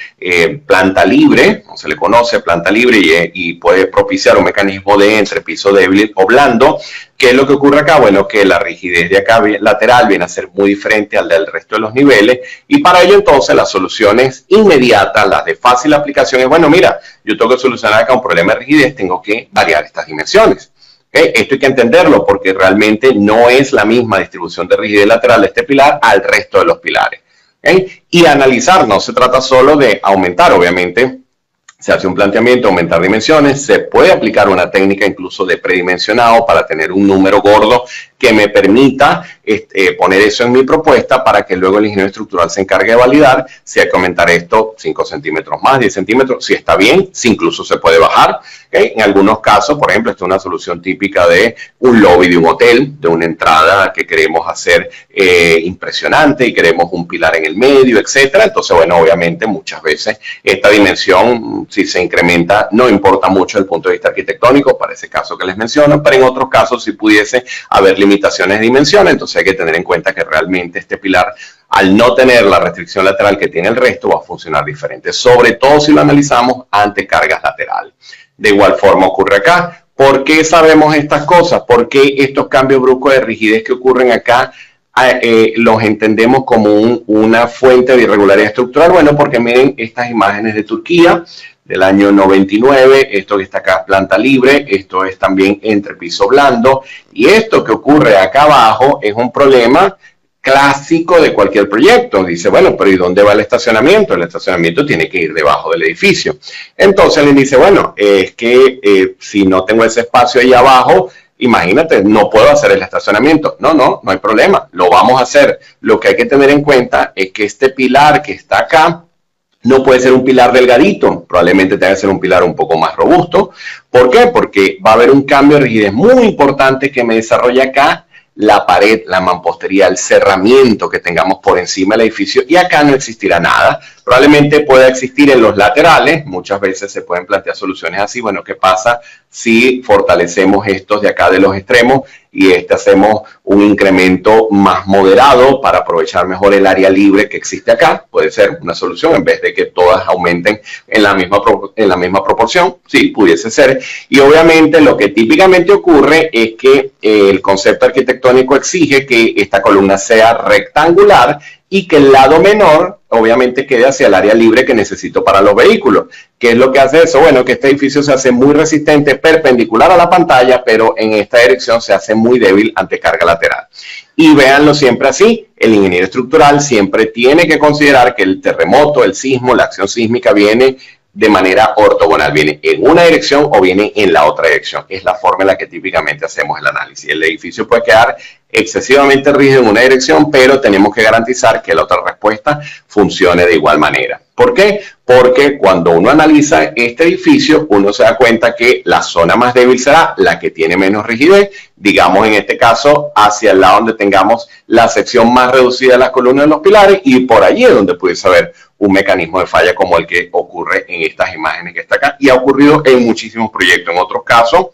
planta libre, no se le conoce planta libre y puede propiciar un mecanismo de entrepiso débil o blando. ¿Qué es lo que ocurre acá? Bueno, que la rigidez de acá lateral viene a ser muy diferente al del resto de los niveles y para ello entonces las soluciones inmediatas, las de fácil aplicación es, bueno, mira, yo tengo que solucionar acá un problema de rigidez, tengo que variar estas dimensiones. Esto hay que entenderlo porque realmente no es la misma distribución de rigidez lateral de este pilar al resto de los pilares. Y analizar, no se trata solo de aumentar, obviamente, se hace un planteamiento, aumentar dimensiones, se puede aplicar una técnica incluso de predimensionado para tener un número gordo que me permita poner eso en mi propuesta para que luego el ingeniero estructural se encargue de validar si hay que aumentar esto 5 centímetros más, 10 centímetros, si está bien, si incluso se puede bajar. En algunos casos, por ejemplo, esta es una solución típica de un lobby de un hotel, de una entrada que queremos hacer impresionante y queremos un pilar en el medio, etcétera. Entonces, bueno, obviamente muchas veces esta dimensión, si se incrementa, no importa mucho desde el punto de vista arquitectónico, para ese caso que les menciono, pero en otros casos sí pudiese haber limitaciones de dimensión, entonces hay que tener en cuenta que realmente este pilar, al no tener la restricción lateral que tiene el resto, va a funcionar diferente, sobre todo si lo analizamos ante cargas laterales. De igual forma ocurre acá. ¿Por qué sabemos estas cosas? ¿Por qué estos cambios bruscos de rigidez que ocurren acá los entendemos como una fuente de irregularidad estructural? Bueno, porque miren estas imágenes de Turquía del año 99, esto que está acá es planta libre, esto es también entrepiso blando, y esto que ocurre acá abajo es un problema clásico de cualquier proyecto. Dice, bueno, pero ¿y dónde va el estacionamiento? El estacionamiento tiene que ir debajo del edificio. Entonces le dice, bueno, es que si no tengo ese espacio ahí abajo, imagínate, no puedo hacer el estacionamiento. No hay problema, lo vamos a hacer. Lo que hay que tener en cuenta es que este pilar que está acá no puede ser un pilar delgadito, probablemente tenga que ser un pilar un poco más robusto. ¿Por qué? Porque va a haber un cambio de rigidez muy importante que me desarrolla acá la pared, la mampostería, el cerramiento que tengamos por encima del edificio, y acá no existirá nada. Probablemente pueda existir en los laterales, muchas veces se pueden plantear soluciones así. Bueno, ¿qué pasa si fortalecemos estos de acá de los extremos y hacemos un incremento más moderado para aprovechar mejor el área libre que existe acá? Puede ser una solución en vez de que todas aumenten en la misma proporción. Sí, pudiese ser. Y obviamente lo que típicamente ocurre es que el concepto arquitectónico exige que esta columna sea rectangular y que el lado menor obviamente quede hacia el área libre que necesito para los vehículos. ¿Qué es lo que hace eso? Bueno, que este edificio se hace muy resistente perpendicular a la pantalla, pero en esta dirección se hace muy débil ante carga lateral. Y véanlo siempre así, el ingeniero estructural siempre tiene que considerar que el terremoto, el sismo, la acción sísmica viene de manera ortogonal, viene en una dirección o viene en la otra dirección. Es la forma en la que típicamente hacemos el análisis. El edificio puede quedar excesivamente rígido en una dirección, pero tenemos que garantizar que la otra respuesta funcione de igual manera. ¿Por qué? Porque cuando uno analiza este edificio, uno se da cuenta que la zona más débil será la que tiene menos rigidez, digamos en este caso hacia el lado donde tengamos la sección más reducida de las columnas de los pilares, y por allí es donde pudiese haber un mecanismo de falla como el que ocurre en estas imágenes que está acá, y ha ocurrido en muchísimos proyectos. En otros casos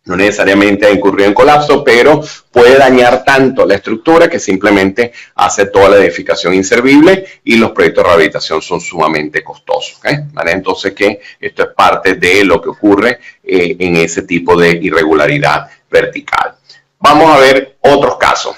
no necesariamente ha incurrido en colapso, pero puede dañar tanto la estructura que simplemente hace toda la edificación inservible, y los proyectos de rehabilitación son sumamente costosos. ¿Vale? Entonces, que esto es parte de lo que ocurre en ese tipo de irregularidad vertical. Vamos a ver otros casos.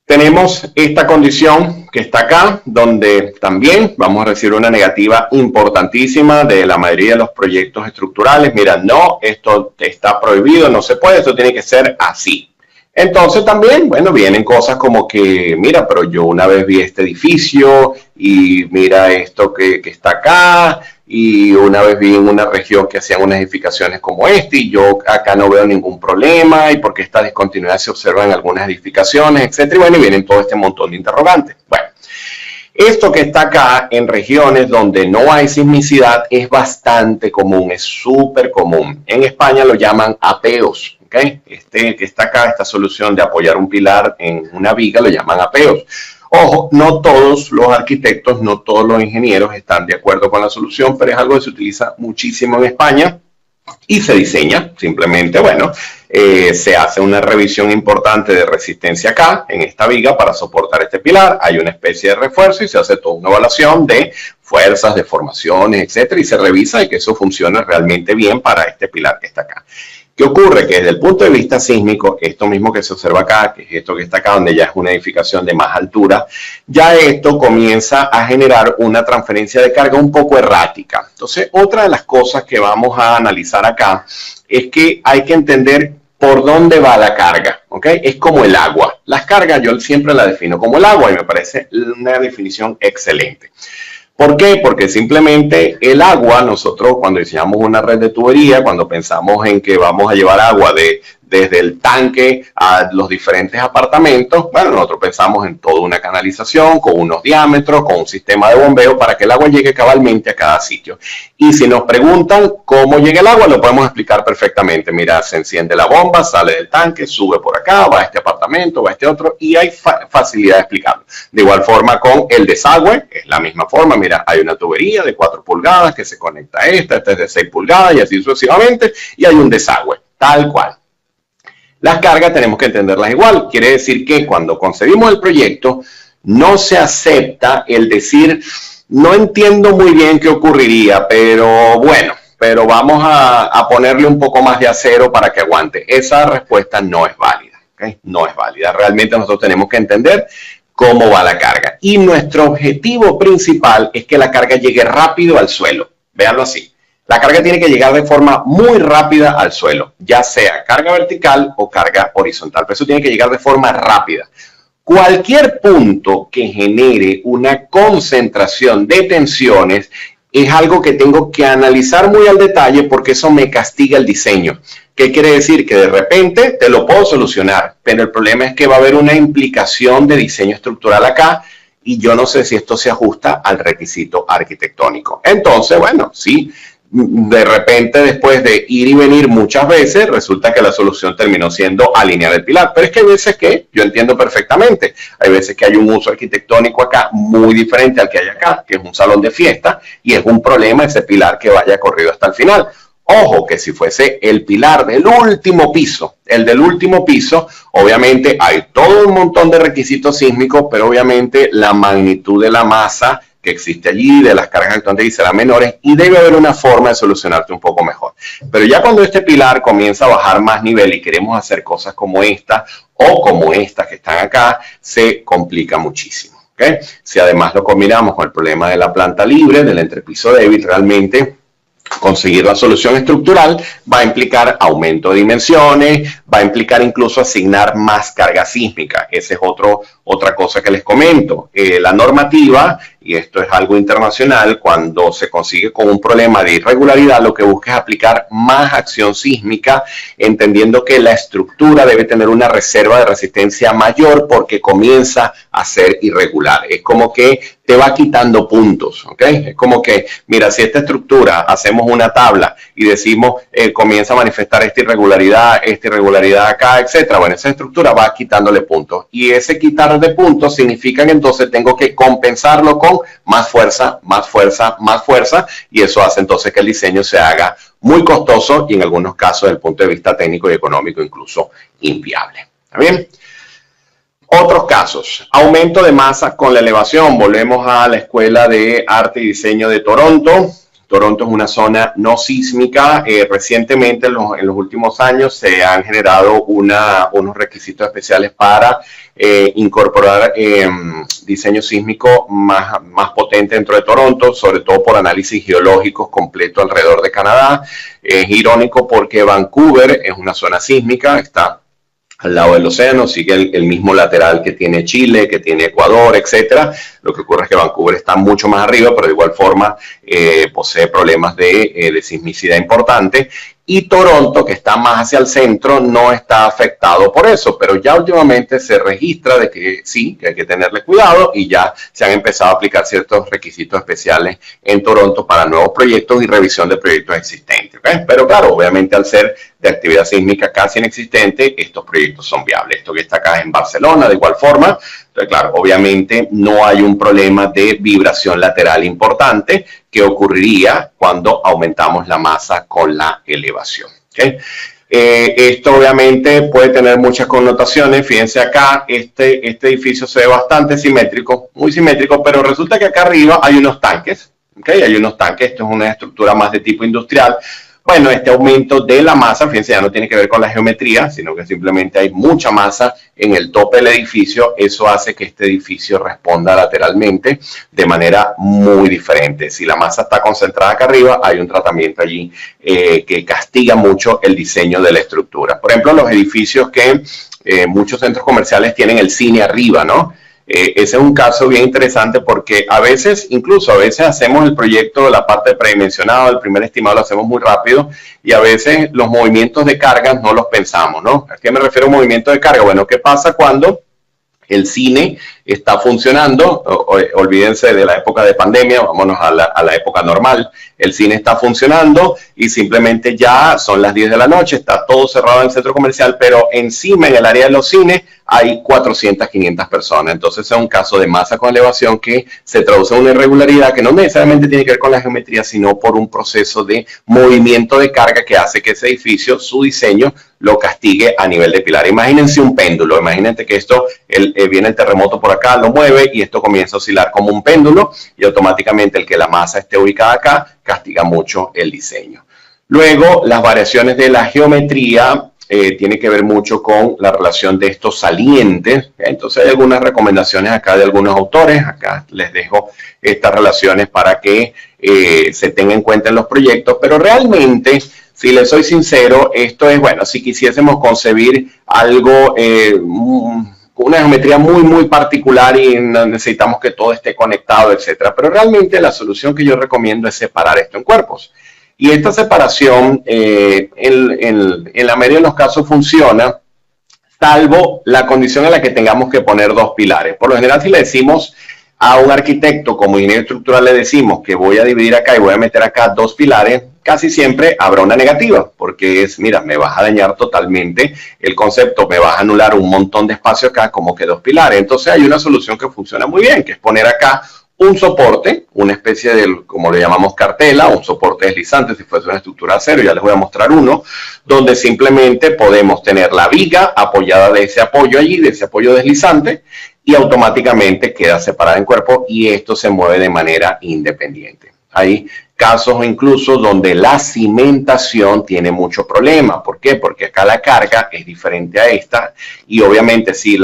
Tenemos esta condición que está acá, donde también vamos a recibir una negativa importantísima de la mayoría de los proyectos estructurales. Mira, no, esto está prohibido, no se puede, esto tiene que ser así. Entonces también, bueno, vienen cosas como que, mira, pero yo una vez vi este edificio y mira esto que está acá, y una vez vi en una región que hacían unas edificaciones como esta, y yo acá no veo ningún problema, y porque esta discontinuidad se observa en algunas edificaciones, etcétera. Y bueno, y vienen todo este montón de interrogantes. Bueno, esto que está acá en regiones donde no hay sismicidad es bastante común, es súper común. En España lo llaman apeos. ¿Okay? Este que está acá, esta solución de apoyar un pilar en una viga, lo llaman apeos. Ojo, no todos los arquitectos, no todos los ingenieros están de acuerdo con la solución, pero es algo que se utiliza muchísimo en España y se diseña. Simplemente, bueno, se hace una revisión importante de resistencia acá, en esta viga, para soportar este pilar. Hay una especie de refuerzo y se hace toda una evaluación de fuerzas, deformaciones, etcétera, y se revisa de que eso funcione realmente bien para este pilar que está acá. ¿Qué ocurre? Que desde el punto de vista sísmico, esto mismo que se observa acá, que es esto que está acá, donde ya es una edificación de más altura, ya esto comienza a generar una transferencia de carga un poco errática. Entonces, otra de las cosas que vamos a analizar acá es que hay que entender por dónde va la carga, ¿ok? Es como el agua. Las cargas yo siempre las defino como el agua y me parece una definición excelente. ¿Por qué? Porque simplemente el agua, nosotros cuando diseñamos una red de tubería, cuando pensamos en que vamos a llevar agua desde el tanque a los diferentes apartamentos, bueno, nosotros pensamos en toda una canalización con unos diámetros, con un sistema de bombeo para que el agua llegue cabalmente a cada sitio. Y si nos preguntan cómo llega el agua, lo podemos explicar perfectamente. Mira, se enciende la bomba, sale del tanque, sube por acá, va a este apartamento, va a este otro, y hay facilidad de explicarlo. De igual forma con el desagüe, es la misma forma. Mira, hay una tubería de 4 pulgadas que se conecta a esta es de 6 pulgadas y así sucesivamente, y hay un desagüe, tal cual. Las cargas tenemos que entenderlas igual. Quiere decir que cuando concebimos el proyecto, no se acepta el decir, no entiendo muy bien qué ocurriría, pero bueno, pero vamos a ponerle un poco más de acero para que aguante. Esa respuesta no es válida, ¿okay? No es válida. Realmente nosotros tenemos que entender cómo va la carga. Y nuestro objetivo principal es que la carga llegue rápido al suelo. Véanlo así. La carga tiene que llegar de forma muy rápida al suelo, ya sea carga vertical o carga horizontal, pero eso tiene que llegar de forma rápida. Cualquier punto que genere una concentración de tensiones es algo que tengo que analizar muy al detalle porque eso me castiga el diseño. ¿Qué quiere decir? Que de repente te lo puedo solucionar, pero el problema es que va a haber una implicación de diseño estructural acá y yo no sé si esto se ajusta al requisito arquitectónico. Entonces, bueno, sí. De repente, después de ir y venir muchas veces, resulta que la solución terminó siendo alinear el pilar. Pero es que hay veces que, yo entiendo perfectamente, hay veces que hay un uso arquitectónico acá muy diferente al que hay acá, que es un salón de fiesta, y es un problema ese pilar que vaya corrido hasta el final. Ojo, que si fuese el pilar del último piso, el del último piso, obviamente hay todo un montón de requisitos sísmicos, pero obviamente la magnitud de la masa que existe allí, de las cargas actuantes, y serán menores, y debe haber una forma de solucionarte un poco mejor. Pero ya cuando este pilar comienza a bajar más nivel y queremos hacer cosas como esta o como estas que están acá, se complica muchísimo. ¿Okay? Si además lo combinamos con el problema de la planta libre, del entrepiso débil, realmente conseguir la solución estructural va a implicar aumento de dimensiones, va a implicar incluso asignar más carga sísmica. Esa es otra cosa que les comento. La normativa y esto es algo internacional, cuando se consigue con un problema de irregularidad, lo que busca es aplicar más acción sísmica, entendiendo que la estructura debe tener una reserva de resistencia mayor porque comienza a ser irregular. Es como que te va quitando puntos, ¿ok? Es como que, mira, si esta estructura hacemos una tabla y decimos comienza a manifestar esta irregularidad acá, etcétera. Bueno, esa estructura va quitándole puntos, y ese quitar de puntos significa que entonces tengo que compensarlo con más fuerza, más fuerza, más fuerza, y eso hace entonces que el diseño se haga muy costoso y en algunos casos, desde el punto de vista técnico y económico, incluso inviable. ¿Está bien? Otros casos, aumento de masa con la elevación. Volvemos a la Escuela de Arte y Diseño de Toronto. Toronto es una zona no sísmica. Recientemente, en los últimos años, se han generado unos requisitos especiales para incorporar diseño sísmico más potente dentro de Toronto, sobre todo por análisis geológicos completo alrededor de Canadá. Es irónico porque Vancouver es una zona sísmica, está al lado del océano, sigue el mismo lateral que tiene Chile, que tiene Ecuador, etcétera. Lo que ocurre es que Vancouver está mucho más arriba, pero de igual forma posee problemas de sismicidad importante. Y Toronto, que está más hacia el centro, no está afectado por eso, pero ya últimamente se registra de que sí, que hay que tenerle cuidado, y ya se han empezado a aplicar ciertos requisitos especiales en Toronto para nuevos proyectos y revisión de proyectos existentes, ¿okay? Pero claro, obviamente al ser de actividad sísmica casi inexistente, estos proyectos son viables. Esto que está acá es en Barcelona, de igual forma. Entonces, claro, obviamente no hay un problema de vibración lateral importante que ocurriría cuando aumentamos la masa con la elevación. ¿Okay? Esto obviamente puede tener muchas connotaciones. Fíjense acá, este edificio se ve bastante simétrico, muy simétrico, pero resulta que acá arriba hay unos tanques. ¿Okay? Hay unos tanques, esto es una estructura más de tipo industrial. Bueno, este aumento de la masa, fíjense, ya no tiene que ver con la geometría, sino que simplemente hay mucha masa en el tope del edificio. Eso hace que este edificio responda lateralmente de manera muy diferente. Si la masa está concentrada acá arriba, hay un tratamiento allí que castiga mucho el diseño de la estructura. Por ejemplo, los edificios que muchos centros comerciales tienen el cine arriba, ¿no? Ese es un caso bien interesante porque incluso a veces hacemos el proyecto, la parte predimensionada, el primer estimado lo hacemos muy rápido, y a veces los movimientos de cargas no los pensamos, ¿no? ¿A qué me refiero a movimiento de carga? Bueno, ¿qué pasa cuando el cine está funcionando? Olvídense de la época de pandemia, vámonos a la época normal. El cine está funcionando y simplemente ya son las 10 de la noche, está todo cerrado en el centro comercial, pero encima en el área de los cines hay 400, 500 personas. Entonces es un caso de masa con elevación que se traduce en una irregularidad que no necesariamente tiene que ver con la geometría, sino por un proceso de movimiento de carga que hace que ese edificio, su diseño, lo castigue a nivel de pilar. Imagínense un péndulo, imagínense que esto, viene el terremoto por acá, lo mueve y esto comienza a oscilar como un péndulo, y automáticamente el que la masa esté ubicada acá castiga mucho el diseño. Luego, las variaciones de la geometría tiene que ver mucho con la relación de estos salientes. Entonces hay algunas recomendaciones acá de algunos autores. Acá les dejo estas relaciones para que se tengan en cuenta en los proyectos, pero realmente, si les soy sincero, esto es, bueno, si quisiésemos concebir algo, una geometría muy, muy particular y necesitamos que todo esté conectado, etcétera. Pero realmente la solución que yo recomiendo es separar esto en cuerpos. Y esta separación, en la mayoría de los casos, funciona, salvo la condición en la que tengamos que poner dos pilares. Por lo general, si le decimos a un arquitecto, como ingeniero estructural, le decimos que voy a dividir acá y voy a meter acá dos pilares, casi siempre habrá una negativa, porque es, mira, me vas a dañar totalmente el concepto, me vas a anular un montón de espacio acá, como que dos pilares. Entonces hay una solución que funciona muy bien, que es poner acá un soporte, una especie de, como le llamamos, cartela, un soporte deslizante, si fuese una estructura de acero. Ya les voy a mostrar uno, donde simplemente podemos tener la viga apoyada de ese apoyo allí, de ese apoyo deslizante, y automáticamente queda separada en cuerpo, y esto se mueve de manera independiente. Hay casos incluso donde la cimentación tiene mucho problema. ¿Por qué? Porque acá la carga es diferente a esta, y obviamente si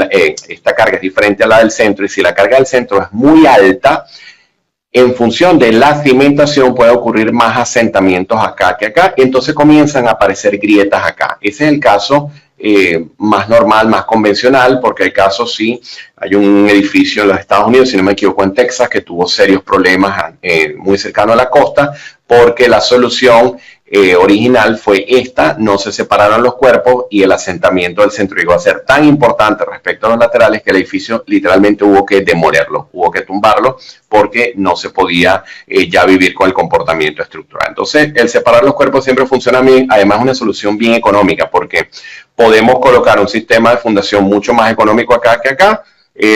esta carga es diferente a la del centro, y si la carga del centro es muy alta, en función de la cimentación puede ocurrir más asentamientos acá que acá, y entonces comienzan a aparecer grietas acá. Ese es el caso más normal, más convencional, porque hay casos, sí, hay un edificio en los Estados Unidos, si no me equivoco, en Texas, que tuvo serios problemas muy cercano a la costa, porque la solución original fue esta: no se separaron los cuerpos y el asentamiento del centro llegó a ser tan importante respecto a los laterales que el edificio literalmente hubo que demolerlo, hubo que tumbarlo, porque no se podía ya vivir con el comportamiento estructural. Entonces, el separar los cuerpos siempre funciona bien. Además, es una solución bien económica, porque podemos colocar un sistema de fundación mucho más económico acá que acá.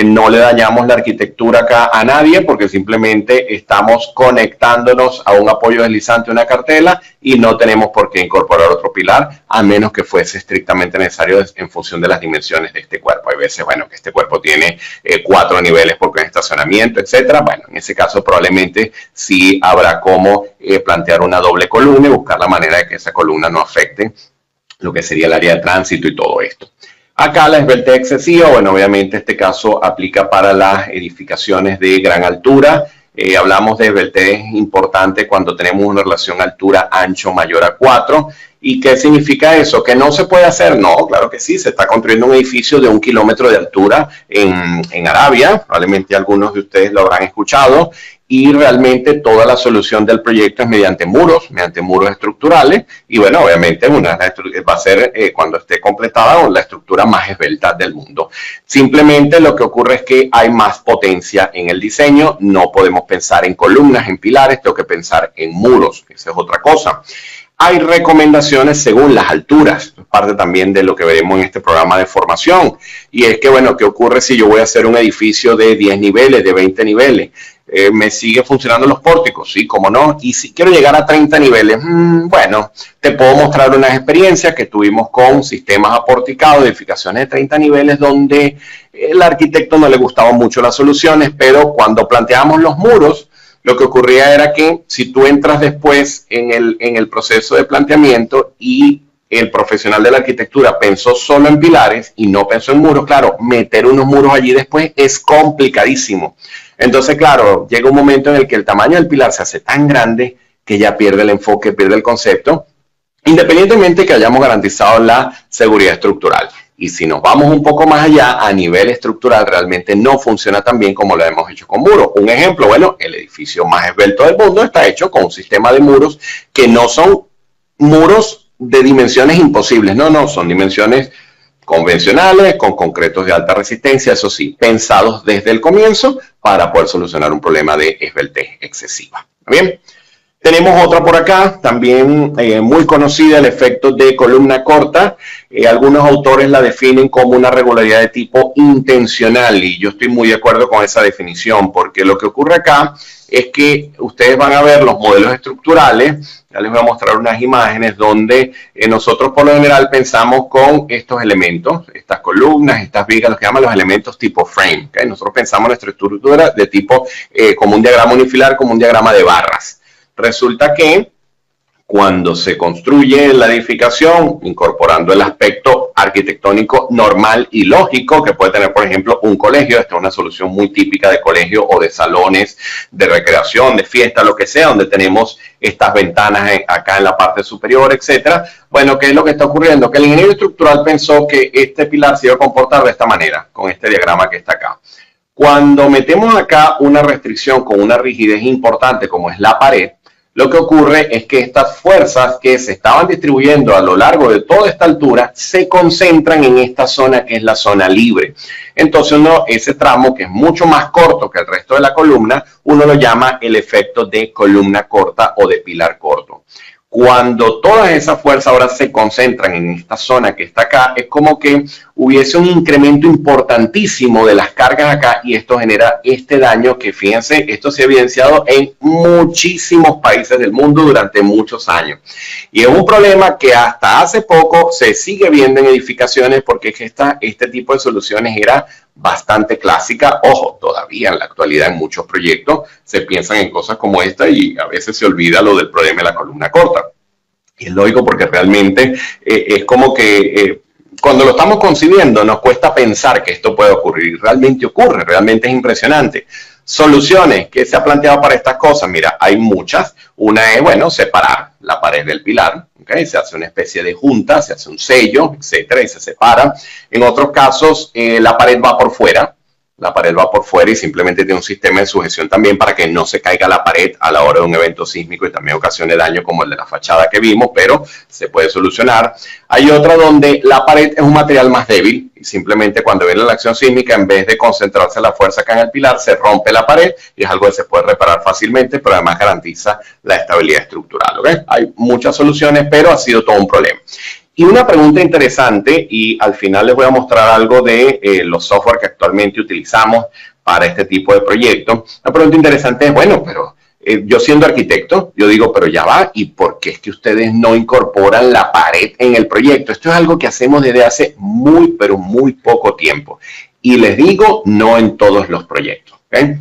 No le dañamos la arquitectura acá a nadie, porque simplemente estamos conectándonos a un apoyo deslizante, una cartela, y no tenemos por qué incorporar otro pilar, a menos que fuese estrictamente necesario en función de las dimensiones de este cuerpo. Hay veces, bueno, que este cuerpo tiene 4 niveles porque hay estacionamiento, etcétera. Bueno, en ese caso probablemente sí habrá como plantear una doble columna y buscar la manera de que esa columna no afecte lo que sería el área de tránsito y todo esto. Acá la esbeltez excesiva, bueno, obviamente este caso aplica para las edificaciones de gran altura. Hablamos de esbeltez importante cuando tenemos una relación altura-ancho mayor a 4. ¿Y qué significa eso? ¿Que no se puede hacer? No, claro que sí. Se está construyendo un edificio de 1 kilómetro de altura en Arabia. Probablemente algunos de ustedes lo habrán escuchado. Y realmente toda la solución del proyecto es mediante muros estructurales. Y bueno, obviamente va a ser, cuando esté completada, la estructura más esbelta del mundo. Simplemente lo que ocurre es que hay más potencia en el diseño. No podemos pensar en columnas, en pilares, tengo que pensar en muros. Esa es otra cosa. Hay recomendaciones según las alturas, parte también de lo que veremos en este programa de formación. Y es que, bueno, ¿qué ocurre si yo voy a hacer un edificio de 10 niveles, de 20 niveles? ¿Me sigue funcionando los pórticos? Sí, cómo no. Y si quiero llegar a 30 niveles, bueno, te puedo mostrar unas experiencias que tuvimos con sistemas aporticados, edificaciones de 30 niveles, donde el arquitecto no le gustaban mucho las soluciones, pero cuando planteamos los muros, lo que ocurría era que si tú entras después en el proceso de planteamiento y el profesional de la arquitectura pensó solo en pilares y no pensó en muros, claro, meter unos muros allí después es complicadísimo. Entonces, claro, llega un momento en el que el tamaño del pilar se hace tan grande que ya pierde el enfoque, pierde el concepto, independientemente que hayamos garantizado la seguridad estructural. Y si nos vamos un poco más allá, a nivel estructural, realmente no funciona tan bien como lo hemos hecho con muros. Un ejemplo, bueno, el edificio más esbelto del mundo está hecho con un sistema de muros que no son muros de dimensiones imposibles. No, son dimensiones convencionales, con concretos de alta resistencia, eso sí, pensados desde el comienzo para poder solucionar un problema de esbeltez excesiva. ¿Bien? Tenemos otra por acá, también muy conocida, el efecto de columna corta. Algunos autores la definen como una regularidad de tipo intencional, y yo estoy muy de acuerdo con esa definición, porque lo que ocurre acá es que ustedes van a ver los modelos estructurales. Ya les voy a mostrar unas imágenes donde nosotros por lo general pensamos con estos elementos, estas columnas, estas vigas, lo que llaman los elementos tipo frame. ¿Okay? Nosotros pensamos en nuestra estructura de tipo como un diagrama unifilar, como un diagrama de barras. Resulta que cuando se construye la edificación, incorporando el aspecto arquitectónico normal y lógico que puede tener, por ejemplo, un colegio, esta es una solución muy típica de colegio o de salones de recreación, de fiesta, lo que sea, donde tenemos estas ventanas acá en la parte superior, etcétera. Bueno, ¿qué es lo que está ocurriendo? Que el ingeniero estructural pensó que este pilar se iba a comportar de esta manera, con este diagrama que está acá. Cuando metemos acá una restricción con una rigidez importante como es la pared, lo que ocurre es que estas fuerzas que se estaban distribuyendo a lo largo de toda esta altura se concentran en esta zona que es la zona libre. Entonces ese tramo, que es mucho más corto que el resto de la columna, uno lo llama el efecto de columna corta o de pilar corto. Cuando todas esas fuerzas ahora se concentran en esta zona que está acá, es como que hubiese un incremento importantísimo de las cargas acá, y esto genera este daño que, fíjense, esto se ha evidenciado en muchísimos países del mundo durante muchos años. Y es un problema que hasta hace poco se sigue viendo en edificaciones, porque es que este tipo de soluciones era bastante clásica. Ojo, todavía en la actualidad en muchos proyectos se piensan en cosas como esta y a veces se olvida lo del problema de la columna corta. Y es lógico, porque realmente es como que cuando lo estamos concibiendo nos cuesta pensar que esto puede ocurrir. Realmente ocurre, realmente es impresionante. Soluciones que se ha planteado para estas cosas, mira, hay muchas. Una es, bueno, separar la pared del pilar, ¿okay? Se hace una especie de junta, se hace un sello, etcétera, y se separa. En otros casos, la pared va por fuera. La pared va por fuera y simplemente tiene un sistema de sujeción también para que no se caiga la pared a la hora de un evento sísmico y también ocasione daño como el de la fachada que vimos, pero se puede solucionar. Hay otra donde la pared es un material más débil y simplemente cuando viene la acción sísmica, en vez de concentrarse la fuerza acá en el pilar, se rompe la pared y es algo que se puede reparar fácilmente, pero además garantiza la estabilidad estructural. ¿Okay? Hay muchas soluciones, pero ha sido todo un problema. Y una pregunta interesante, y al final les voy a mostrar algo de los software que actualmente utilizamos para este tipo de proyectos. La pregunta interesante es, bueno, pero yo siendo arquitecto, yo digo, pero ya va, ¿y por qué es que ustedes no incorporan la pared en el proyecto? Esto es algo que hacemos desde hace muy, pero muy poco tiempo. Y les digo, no en todos los proyectos. ¿Okay?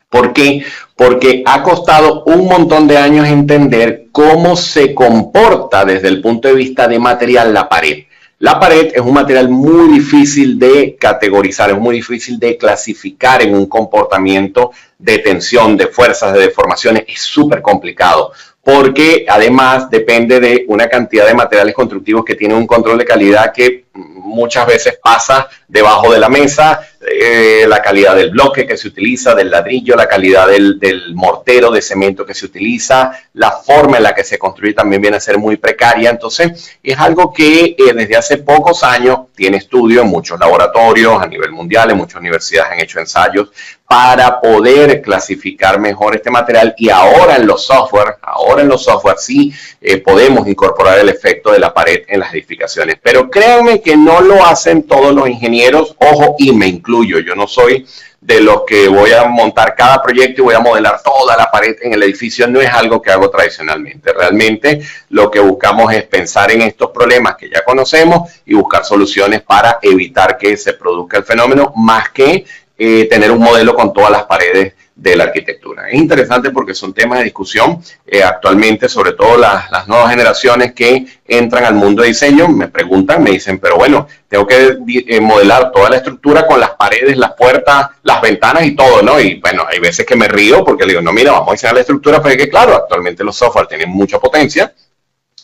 ¿Por qué? Porque ha costado un montón de años entender cómo se comporta desde el punto de vista de material la pared. La pared es un material muy difícil de categorizar, es muy difícil de clasificar en un comportamiento de tensión, de fuerzas, de deformaciones. Es súper complicado porque además depende de una cantidad de materiales constructivos que tienen un control de calidad que muchas veces pasa debajo de la mesa, la calidad del bloque que se utiliza, del ladrillo, la calidad del mortero de cemento que se utiliza, la forma en la que se construye también viene a ser muy precaria. Entonces es algo que desde hace pocos años tiene estudio en muchos laboratorios a nivel mundial, en muchas universidades han hecho ensayos para poder clasificar mejor este material y ahora en los software sí podemos incorporar el efecto de la pared en las edificaciones. Pero créanme que no lo hacen todos los ingenieros, ojo, y me incluyo, yo no soy de los que voy a montar cada proyecto y voy a modelar toda la pared en el edificio, no es algo que hago tradicionalmente. Realmente lo que buscamos es pensar en estos problemas que ya conocemos y buscar soluciones para evitar que se produzca el fenómeno, más que tener un modelo con todas las paredes de la arquitectura. Es interesante porque son temas de discusión actualmente, sobre todo las nuevas generaciones que entran al mundo de diseño, me preguntan, me dicen, pero bueno, tengo que modelar toda la estructura con las paredes, las puertas, las ventanas y todo, ¿no? Y bueno, hay veces que me río porque le digo, no, mira, vamos a diseñar la estructura, porque claro, actualmente los software tienen mucha potencia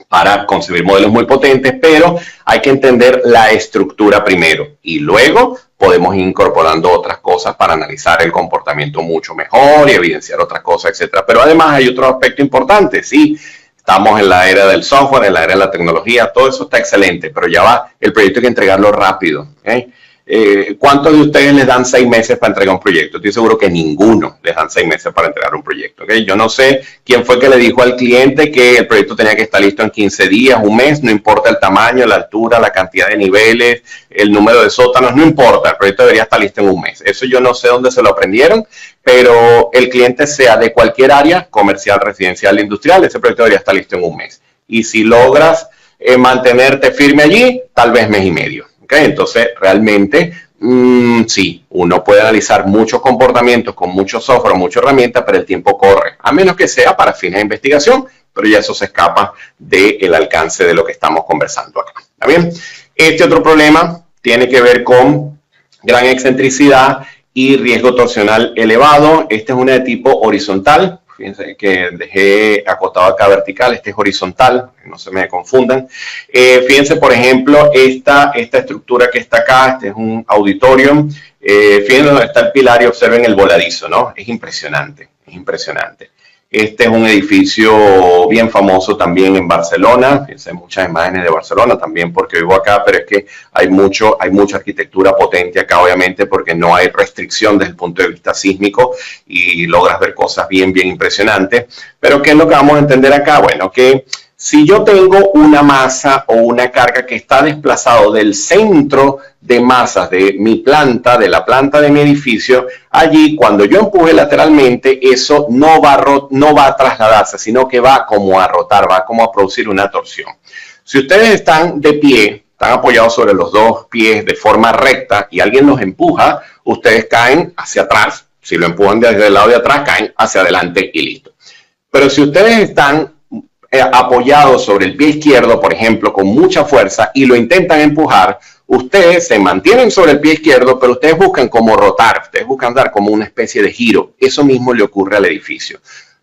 para concebir modelos muy potentes, pero hay que entender la estructura primero y luego podemos ir incorporando otras cosas para analizar el comportamiento mucho mejor y evidenciar otras cosas, etcétera. Pero además hay otro aspecto importante, sí, estamos en la era del software, en la era de la tecnología, todo eso está excelente, pero ya va, el proyecto hay que entregarlo rápido, ¿okay? ¿Cuántos de ustedes les dan 6 meses para entregar un proyecto? Estoy seguro que ninguno les dan 6 meses para entregar un proyecto. ¿Okay? Yo no sé quién fue que le dijo al cliente que el proyecto tenía que estar listo en 15 días, un mes, no importa el tamaño, la altura, la cantidad de niveles, el número de sótanos, no importa, el proyecto debería estar listo en un mes. Eso yo no sé dónde se lo aprendieron, pero el cliente sea de cualquier área, comercial, residencial, industrial, ese proyecto debería estar listo en un mes. Y si logras mantenerte firme allí, tal vez mes y medio. ¿Okay? Entonces, realmente, sí, uno puede analizar muchos comportamientos con mucho software, muchas herramientas, pero el tiempo corre, a menos que sea para fines de investigación, pero ya eso se escapa del alcance de lo que estamos conversando acá. ¿Está bien? Este otro problema tiene que ver con gran excentricidad y riesgo torsional elevado. Este es una de tipo horizontal. Fíjense que dejé acotado acá vertical, este es horizontal, no se me confundan. Fíjense, por ejemplo, esta estructura que está acá, este es un auditorium. Fíjense donde está el pilar y observen el voladizo, ¿no? Es impresionante, es impresionante. Este es un edificio bien famoso también en Barcelona. Fíjense, muchas imágenes de Barcelona también porque vivo acá, pero es que hay mucha arquitectura potente acá, obviamente, porque no hay restricción desde el punto de vista sísmico y logras ver cosas bien, bien impresionantes. Pero ¿qué es lo que vamos a entender acá? Bueno, que si yo tengo una masa o una carga que está desplazado del centro de masas de mi planta, de la planta de mi edificio, allí cuando yo empuje lateralmente, eso no va a trasladarse, sino que va como a rotar, va como a producir una torsión. Si ustedes están de pie, están apoyados sobre los dos pies de forma recta y alguien los empuja, ustedes caen hacia atrás. Si lo empujan desde el lado de atrás, caen hacia adelante y listo. Pero si ustedes están apoyado sobre el pie izquierdo, por ejemplo, con mucha fuerza y lo intentan empujar, ustedes se mantienen sobre el pie izquierdo, pero ustedes buscan como rotar, ustedes buscan dar como una especie de giro. Eso mismo le ocurre al edificio.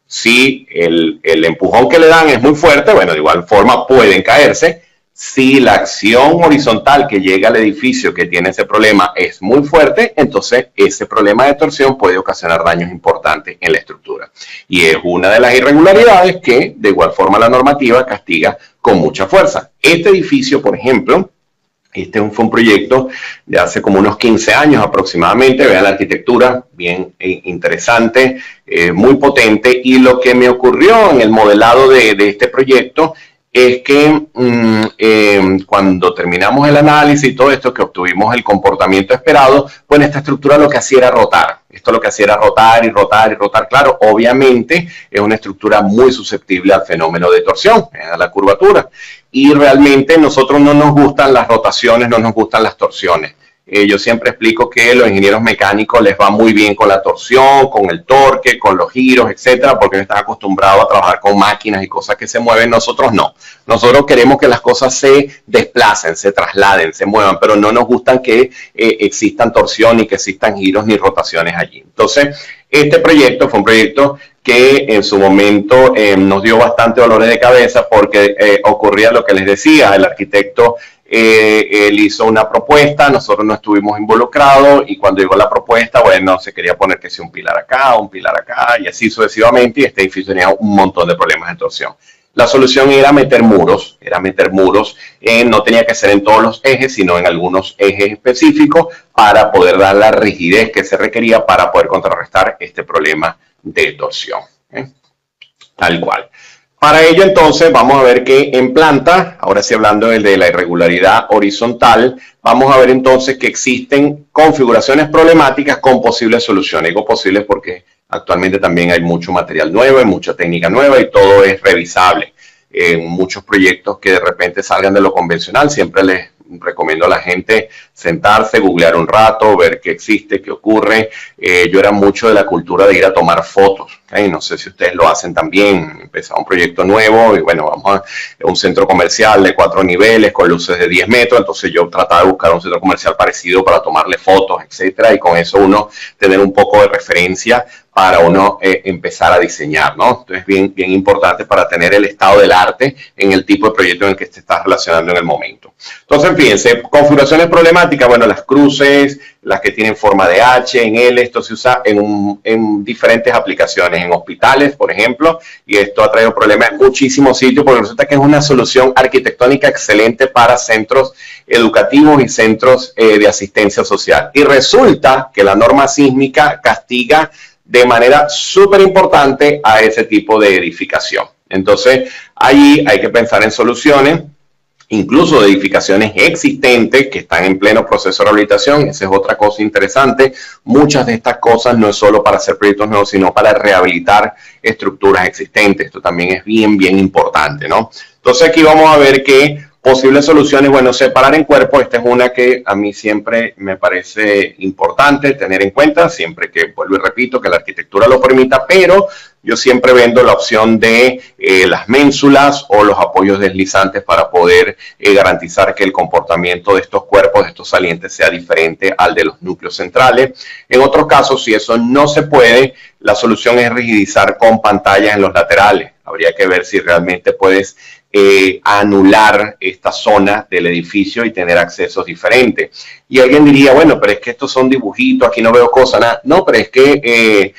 Si el empujón que le dan es muy fuerte, bueno, de igual forma pueden caerse. Si la acción horizontal que llega al edificio que tiene ese problema es muy fuerte, entonces ese problema de torsión puede ocasionar daños importantes en la estructura. Y es una de las irregularidades que de igual forma la normativa castiga con mucha fuerza. Este edificio, por ejemplo, fue un proyecto de hace como unos 15 años aproximadamente. Vean la arquitectura, bien interesante, muy potente. Y lo que me ocurrió en el modelado de este proyecto es que cuando terminamos el análisis y todo esto, que obtuvimos el comportamiento esperado, pues esta estructura lo que hacía era rotar. Esto lo que hacía era rotar y rotar y rotar. Claro, obviamente es una estructura muy susceptible al fenómeno de torsión, a la curvatura. Y realmente nosotros no nos gustan las rotaciones, no nos gustan las torsiones. Yo siempre explico que los ingenieros mecánicos les va muy bien con la torsión, con el torque, con los giros, etcétera, porque están acostumbrados a trabajar con máquinas y cosas que se mueven. Nosotros no. Nosotros queremos que las cosas se desplacen, se trasladen, se muevan, pero no nos gustan que existan torsión, ni que existan giros ni rotaciones allí. Entonces, este proyecto fue un proyecto que en su momento nos dio bastante dolores de cabeza porque ocurría lo que les decía, el arquitecto él hizo una propuesta, nosotros no estuvimos involucrados y cuando llegó la propuesta, bueno, se quería poner que si un pilar acá y así sucesivamente, y este edificio tenía un montón de problemas de torsión. La solución era meter muros, no tenía que ser en todos los ejes, sino en algunos ejes específicos para poder dar la rigidez que se requería para poder contrarrestar este problema de torsión. Tal cual. Para ello, entonces, vamos a ver que en planta, ahora sí hablando de la irregularidad horizontal, vamos a ver entonces que existen configuraciones problemáticas con posibles soluciones. Digo posibles porque actualmente también hay mucho material nuevo, hay mucha técnica nueva y todo es revisable. En muchos proyectos que de repente salgan de lo convencional, siempre les recomiendo a la gente sentarse, googlear un rato, ver qué existe, qué ocurre. Yo era mucho de la cultura de ir a tomar fotos. ¿Okay? No sé si ustedes lo hacen también. Empezaba un proyecto nuevo y bueno, vamos a un centro comercial de 4 niveles con luces de 10 metros. Entonces yo trataba de buscar un centro comercial parecido para tomarle fotos, etcétera. Y con eso uno tener un poco de referencia para uno empezar a diseñar, ¿no? Entonces es bien importante para tener el estado del arte en el tipo de proyecto en el que te estás relacionando en el momento. Entonces, fíjense, configuraciones problemáticas, bueno, las cruces, las que tienen forma de H, en L, esto se usa en diferentes aplicaciones, en hospitales, por ejemplo, y esto ha traído problemas en muchísimos sitios porque resulta que es una solución arquitectónica excelente para centros educativos y centros de asistencia social. Y resulta que la norma sísmica castiga de manera súper importante a ese tipo de edificación. Entonces, ahí hay que pensar en soluciones, incluso de edificaciones existentes que están en pleno proceso de rehabilitación. Esa es otra cosa interesante. Muchas de estas cosas no es solo para hacer proyectos nuevos, sino para rehabilitar estructuras existentes. Esto también es bien importante, ¿no? Entonces, aquí vamos a ver que posibles soluciones, bueno, separar en cuerpo, esta es una que a mí siempre me parece importante tener en cuenta, siempre que, vuelvo y repito, que la arquitectura lo permita, pero yo siempre vendo la opción de las ménsulas o los apoyos deslizantes para poder garantizar que el comportamiento de estos cuerpos, de estos salientes, sea diferente al de los núcleos centrales. En otros casos, si eso no se puede, la solución es rigidizar con pantallas en los laterales. Habría que ver si realmente puedes anular esta zona del edificio y tener accesos diferentes. Y alguien diría, bueno, pero es que estos son dibujitos, aquí no veo cosas, nada. No, pero es que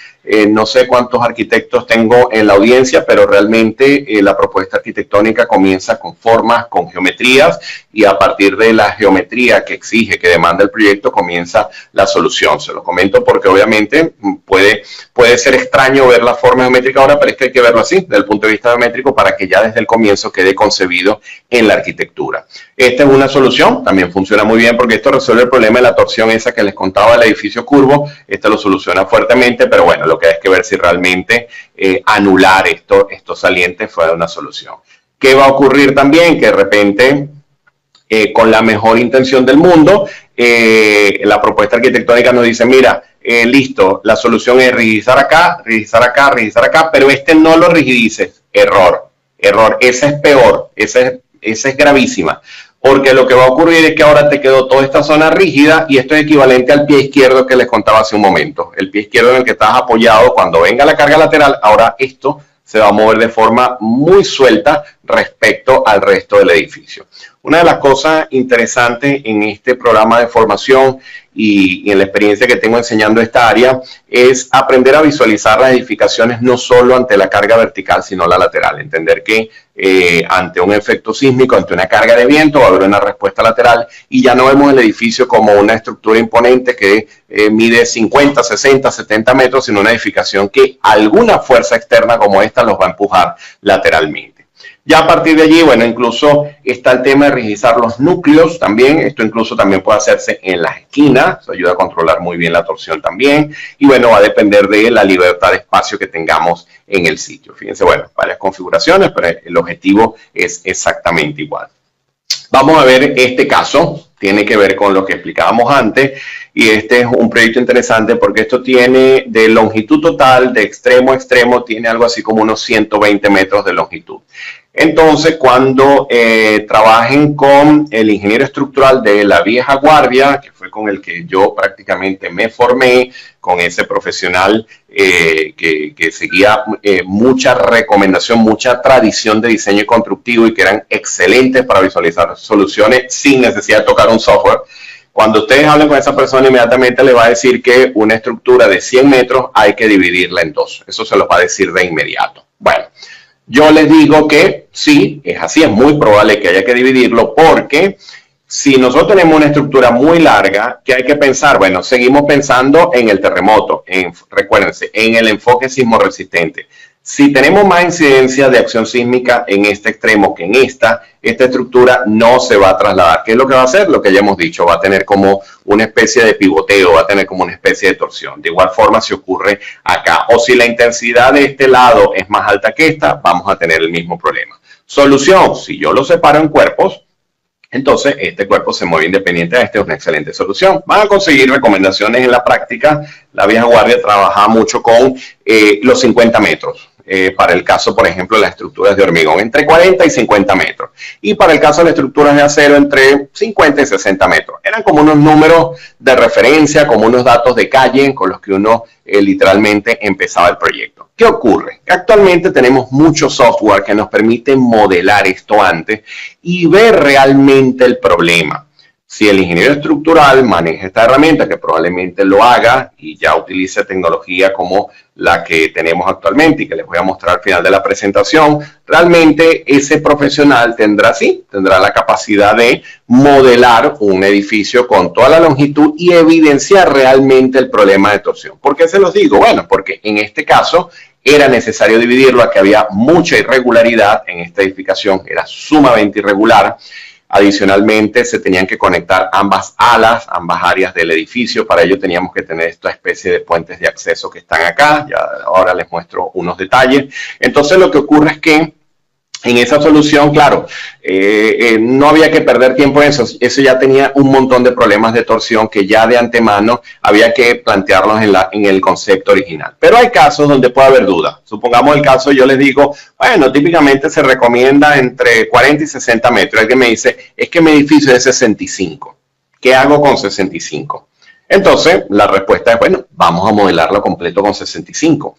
no sé cuántos arquitectos tengo en la audiencia, pero realmente la propuesta arquitectónica comienza con formas, con geometrías, y a partir de la geometría que exige, que demanda el proyecto, comienza la solución. Se lo comento porque obviamente puede ser extraño ver la forma geométrica ahora, pero es que hay que verlo así, desde el punto de vista geométrico, para que ya desde el comienzo quede concebido en la arquitectura. Esta es una solución, también funciona muy bien porque esto resuelve el problema de la torsión esa que les contaba del edificio curvo. Este lo soluciona fuertemente, pero bueno, lo que hay que ver si realmente anular estos salientes fue una solución. ¿Qué va a ocurrir también? Que de repente, con la mejor intención del mundo, la propuesta arquitectónica nos dice, mira, listo, la solución es rigidizar acá, pero no lo rigidices. Error. Error, esa es peor, esa es gravísima. Porque lo que va a ocurrir es que ahora te quedó toda esta zona rígida y esto es equivalente al pie izquierdo que les contaba hace un momento. El pie izquierdo en el que estás apoyado, cuando venga la carga lateral, ahora esto se va a mover de forma muy suelta respecto al resto del edificio. Una de las cosas interesantes en este programa de formación y en la experiencia que tengo enseñando esta área es aprender a visualizar las edificaciones no solo ante la carga vertical, sino la lateral. Entender que ante un efecto sísmico, ante una carga de viento, va a haber una respuesta lateral y ya no vemos el edificio como una estructura imponente que mide 50, 60, 70 metros, sino una edificación que alguna fuerza externa como esta los va a empujar lateralmente. Ya a partir de allí, bueno, incluso está el tema de rigidizar los núcleos también. Esto incluso también puede hacerse en las esquinas. Eso ayuda a controlar muy bien la torsión también. Y bueno, va a depender de la libertad de espacio que tengamos en el sitio. Fíjense, bueno, varias configuraciones, pero el objetivo es exactamente igual. Vamos a ver este caso. Tiene que ver con lo que explicábamos antes. Y este es un proyecto interesante porque esto tiene de longitud total, de extremo a extremo, tiene algo así como unos 120 metros de longitud. Entonces, cuando trabajen con el ingeniero estructural de la vieja guardia, que fue con el que yo prácticamente me formé, con ese profesional que seguía mucha recomendación, mucha tradición de diseño constructivo y que eran excelentes para visualizar soluciones sin necesidad de tocar un software. Cuando ustedes hablen con esa persona, inmediatamente le va a decir que una estructura de 100 metros hay que dividirla en dos. Eso se lo va a decir de inmediato. Bueno, yo les digo que sí, es así, es muy probable que haya que dividirlo porque si nosotros tenemos una estructura muy larga, ¿qué hay que pensar? Bueno, seguimos pensando en el terremoto, recuérdense, en el enfoque sismo resistente. Si tenemos más incidencia de acción sísmica en este extremo que en esta estructura no se va a trasladar. ¿Qué es lo que va a hacer? Lo que ya hemos dicho, va a tener como una especie de pivoteo, va a tener como una especie de torsión. De igual forma se ocurre acá. O si la intensidad de este lado es más alta que esta, vamos a tener el mismo problema. Solución, si yo lo separo en cuerpos, entonces este cuerpo se mueve independiente. Esta es una excelente solución. Van a conseguir recomendaciones en la práctica. La vieja guardia trabaja mucho con los 50 metros. Para el caso, por ejemplo, de las estructuras de hormigón, entre 40 y 50 metros. Y para el caso de las estructuras de acero, entre 50 y 60 metros. Eran como unos números de referencia, como unos datos de calle con los que uno literalmente empezaba el proyecto. ¿Qué ocurre? Actualmente tenemos mucho software que nos permite modelar esto antes y ver realmente el problema. Si el ingeniero estructural maneja esta herramienta, que probablemente lo haga y ya utilice tecnología como la que tenemos actualmente y que les voy a mostrar al final de la presentación, realmente ese profesional tendrá la capacidad de modelar un edificio con toda la longitud y evidenciar realmente el problema de torsión. ¿Por qué se los digo? Bueno, porque en este caso era necesario dividirlo, a que había mucha irregularidad en esta edificación, era sumamente irregular. Adicionalmente, se tenían que conectar ambas alas, ambas áreas del edificio. Para ello teníamos que tener esta especie de puentes de acceso que están acá. Ya ahora les muestro unos detalles. Entonces, lo que ocurre es que en esa solución, claro, no había que perder tiempo en eso. Eso ya tenía un montón de problemas de torsión que ya de antemano había que plantearlos en el concepto original. Pero hay casos donde puede haber dudas. Supongamos el caso, yo les digo, bueno, típicamente se recomienda entre 40 y 60 metros. Alguien me dice, es que mi edificio es de 65. ¿Qué hago con 65? Entonces, la respuesta es, bueno, vamos a modelarlo completo con 65.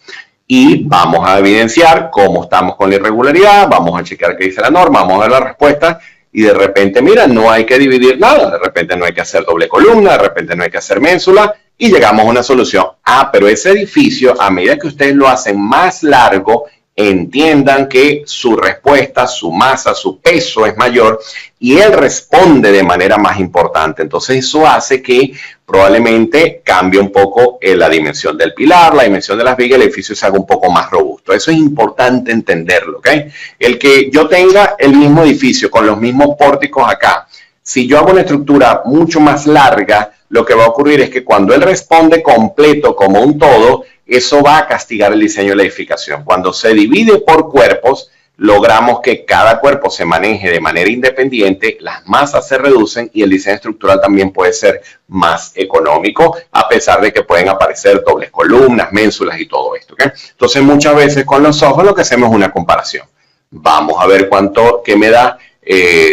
Y vamos a evidenciar cómo estamos con la irregularidad, vamos a chequear qué dice la norma, vamos a ver la respuesta y de repente, mira, no hay que dividir nada, de repente no hay que hacer doble columna, de repente no hay que hacer ménsula y llegamos a una solución. Ah, pero ese edificio, a medida que ustedes lo hacen más largo, entiendan que su respuesta, su masa, su peso es mayor y él responde de manera más importante. Entonces eso hace que probablemente cambie un poco la dimensión del pilar, la dimensión de las vigas, el edificio se haga un poco más robusto. Eso es importante entenderlo, ¿ok? El que yo tenga el mismo edificio con los mismos pórticos acá, si yo hago una estructura mucho más larga, lo que va a ocurrir es que cuando él responde completo como un todo, eso va a castigar el diseño de la edificación. Cuando se divide por cuerpos, logramos que cada cuerpo se maneje de manera independiente, las masas se reducen y el diseño estructural también puede ser más económico, a pesar de que pueden aparecer dobles columnas, ménsulas y todo esto, ¿okay? Entonces, muchas veces con los software lo que hacemos es una comparación. Vamos a ver qué me da.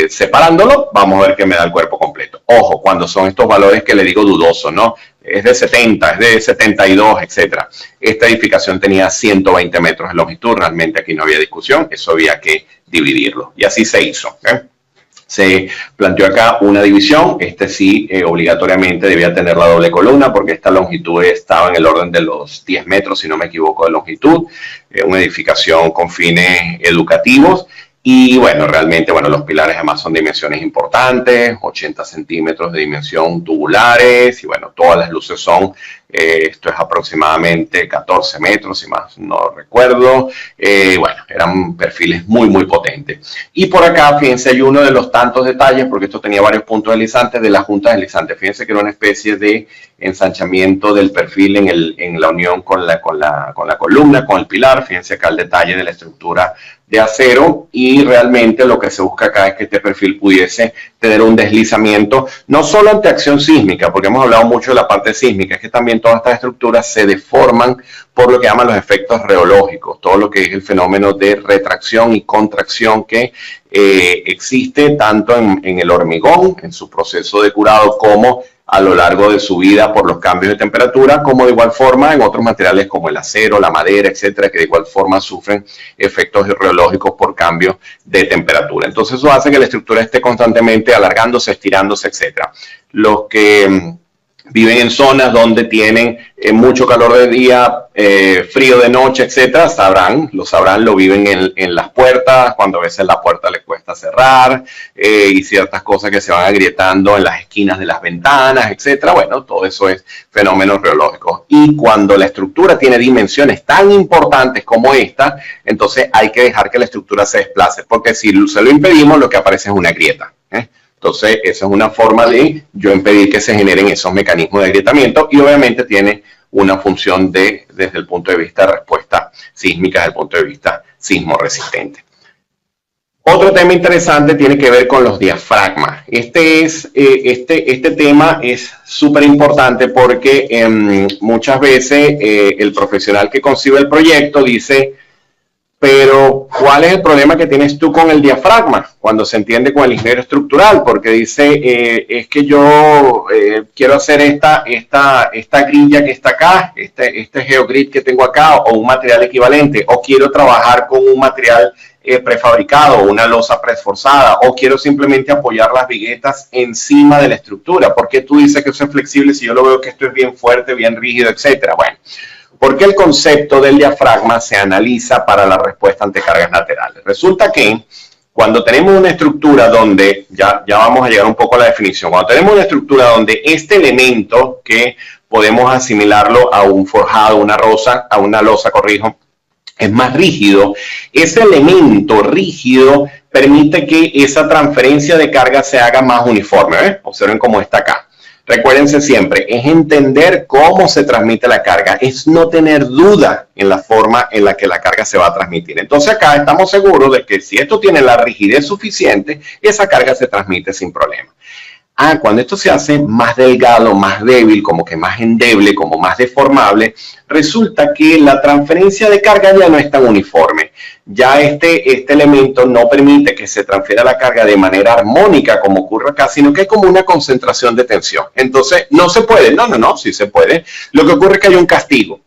Separándolo, vamos a ver qué me da el cuerpo completo. Ojo, cuando son estos valores que le digo dudosos, ¿no? Es de 70, es de 72, etcétera. Esta edificación tenía 120 metros de longitud, realmente aquí no había discusión, eso había que dividirlo. Y así se hizo. Se planteó acá una división, sí obligatoriamente debía tener la doble columna porque esta longitud estaba en el orden de los 10 metros, si no me equivoco, de longitud, una edificación con fines educativos. Y bueno, realmente, los pilares además son dimensiones importantes, 80 centímetros de dimensión tubulares, y bueno, todas las luces son, esto es aproximadamente 14 metros, si más no recuerdo. Bueno, eran perfiles muy, muy potentes. Y por acá, fíjense, hay uno de los tantos detalles, porque esto tenía varios puntos deslizantes, de las juntas deslizantes. Fíjense que era una especie de ensanchamiento del perfil en la unión con la columna, con el pilar. Fíjense acá el detalle de la estructura de acero, y realmente lo que se busca acá es que este perfil pudiese tener un deslizamiento, no solo ante acción sísmica, porque hemos hablado mucho de la parte sísmica, es que también todas estas estructuras se deforman por lo que llaman los efectos reológicos, todo lo que es el fenómeno de retracción y contracción que existe tanto en el hormigón, en su proceso de curado, como a lo largo de su vida por los cambios de temperatura, como de igual forma en otros materiales como el acero, la madera, etcétera, que de igual forma sufren efectos reológicos por cambios de temperatura. Entonces eso hace que la estructura esté constantemente alargándose, estirándose, etcétera. Los que viven en zonas donde tienen mucho calor de día, frío de noche, etcétera, lo viven en las puertas, cuando a veces la puerta les cuesta cerrar, y ciertas cosas que se van agrietando en las esquinas de las ventanas, etcétera. Bueno, todo eso es fenómenos reológicos. Y cuando la estructura tiene dimensiones tan importantes como esta, entonces hay que dejar que la estructura se desplace, porque si se lo impedimos, lo que aparece es una grieta. Entonces, esa es una forma de yo impedir que se generen esos mecanismos de agrietamiento, y obviamente tiene una función desde el punto de vista de respuesta sísmica, desde el punto de vista sismo resistente. Otro tema interesante tiene que ver con los diafragmas. Este tema es súper importante porque muchas veces el profesional que concibe el proyecto dice: pero ¿cuál es el problema que tienes tú con el diafragma? Cuando se entiende con el ingeniero estructural, porque dice, es que yo quiero hacer esta grilla que está acá, este geogrid que tengo acá, o un material equivalente, o quiero trabajar con un material prefabricado, una losa preesforzada, o quiero simplemente apoyar las viguetas encima de la estructura. ¿Por qué tú dices que eso es flexible si yo lo veo que esto es bien fuerte, bien rígido, etcétera? Bueno, porque el concepto del diafragma se analiza para la respuesta ante cargas laterales. Resulta que cuando tenemos una estructura donde, ya vamos a llegar un poco a la definición, cuando tenemos una estructura donde este elemento, que podemos asimilarlo a un forjado, a una losa, es más rígido, ese elemento rígido permite que esa transferencia de carga se haga más uniforme. Observen cómo está acá. Recuérdense siempre, es entender cómo se transmite la carga, es no tener duda en la forma en la que la carga se va a transmitir. Entonces acá estamos seguros de que si esto tiene la rigidez suficiente, esa carga se transmite sin problema. Cuando esto se hace más delgado, más débil, como que más endeble, como más deformable, resulta que la transferencia de carga ya no es tan uniforme. Ya este elemento no permite que se transfiera la carga de manera armónica como ocurre acá, sino que hay como una concentración de tensión. Entonces, no se puede. No, sí se puede. Lo que ocurre es que hay un castigo.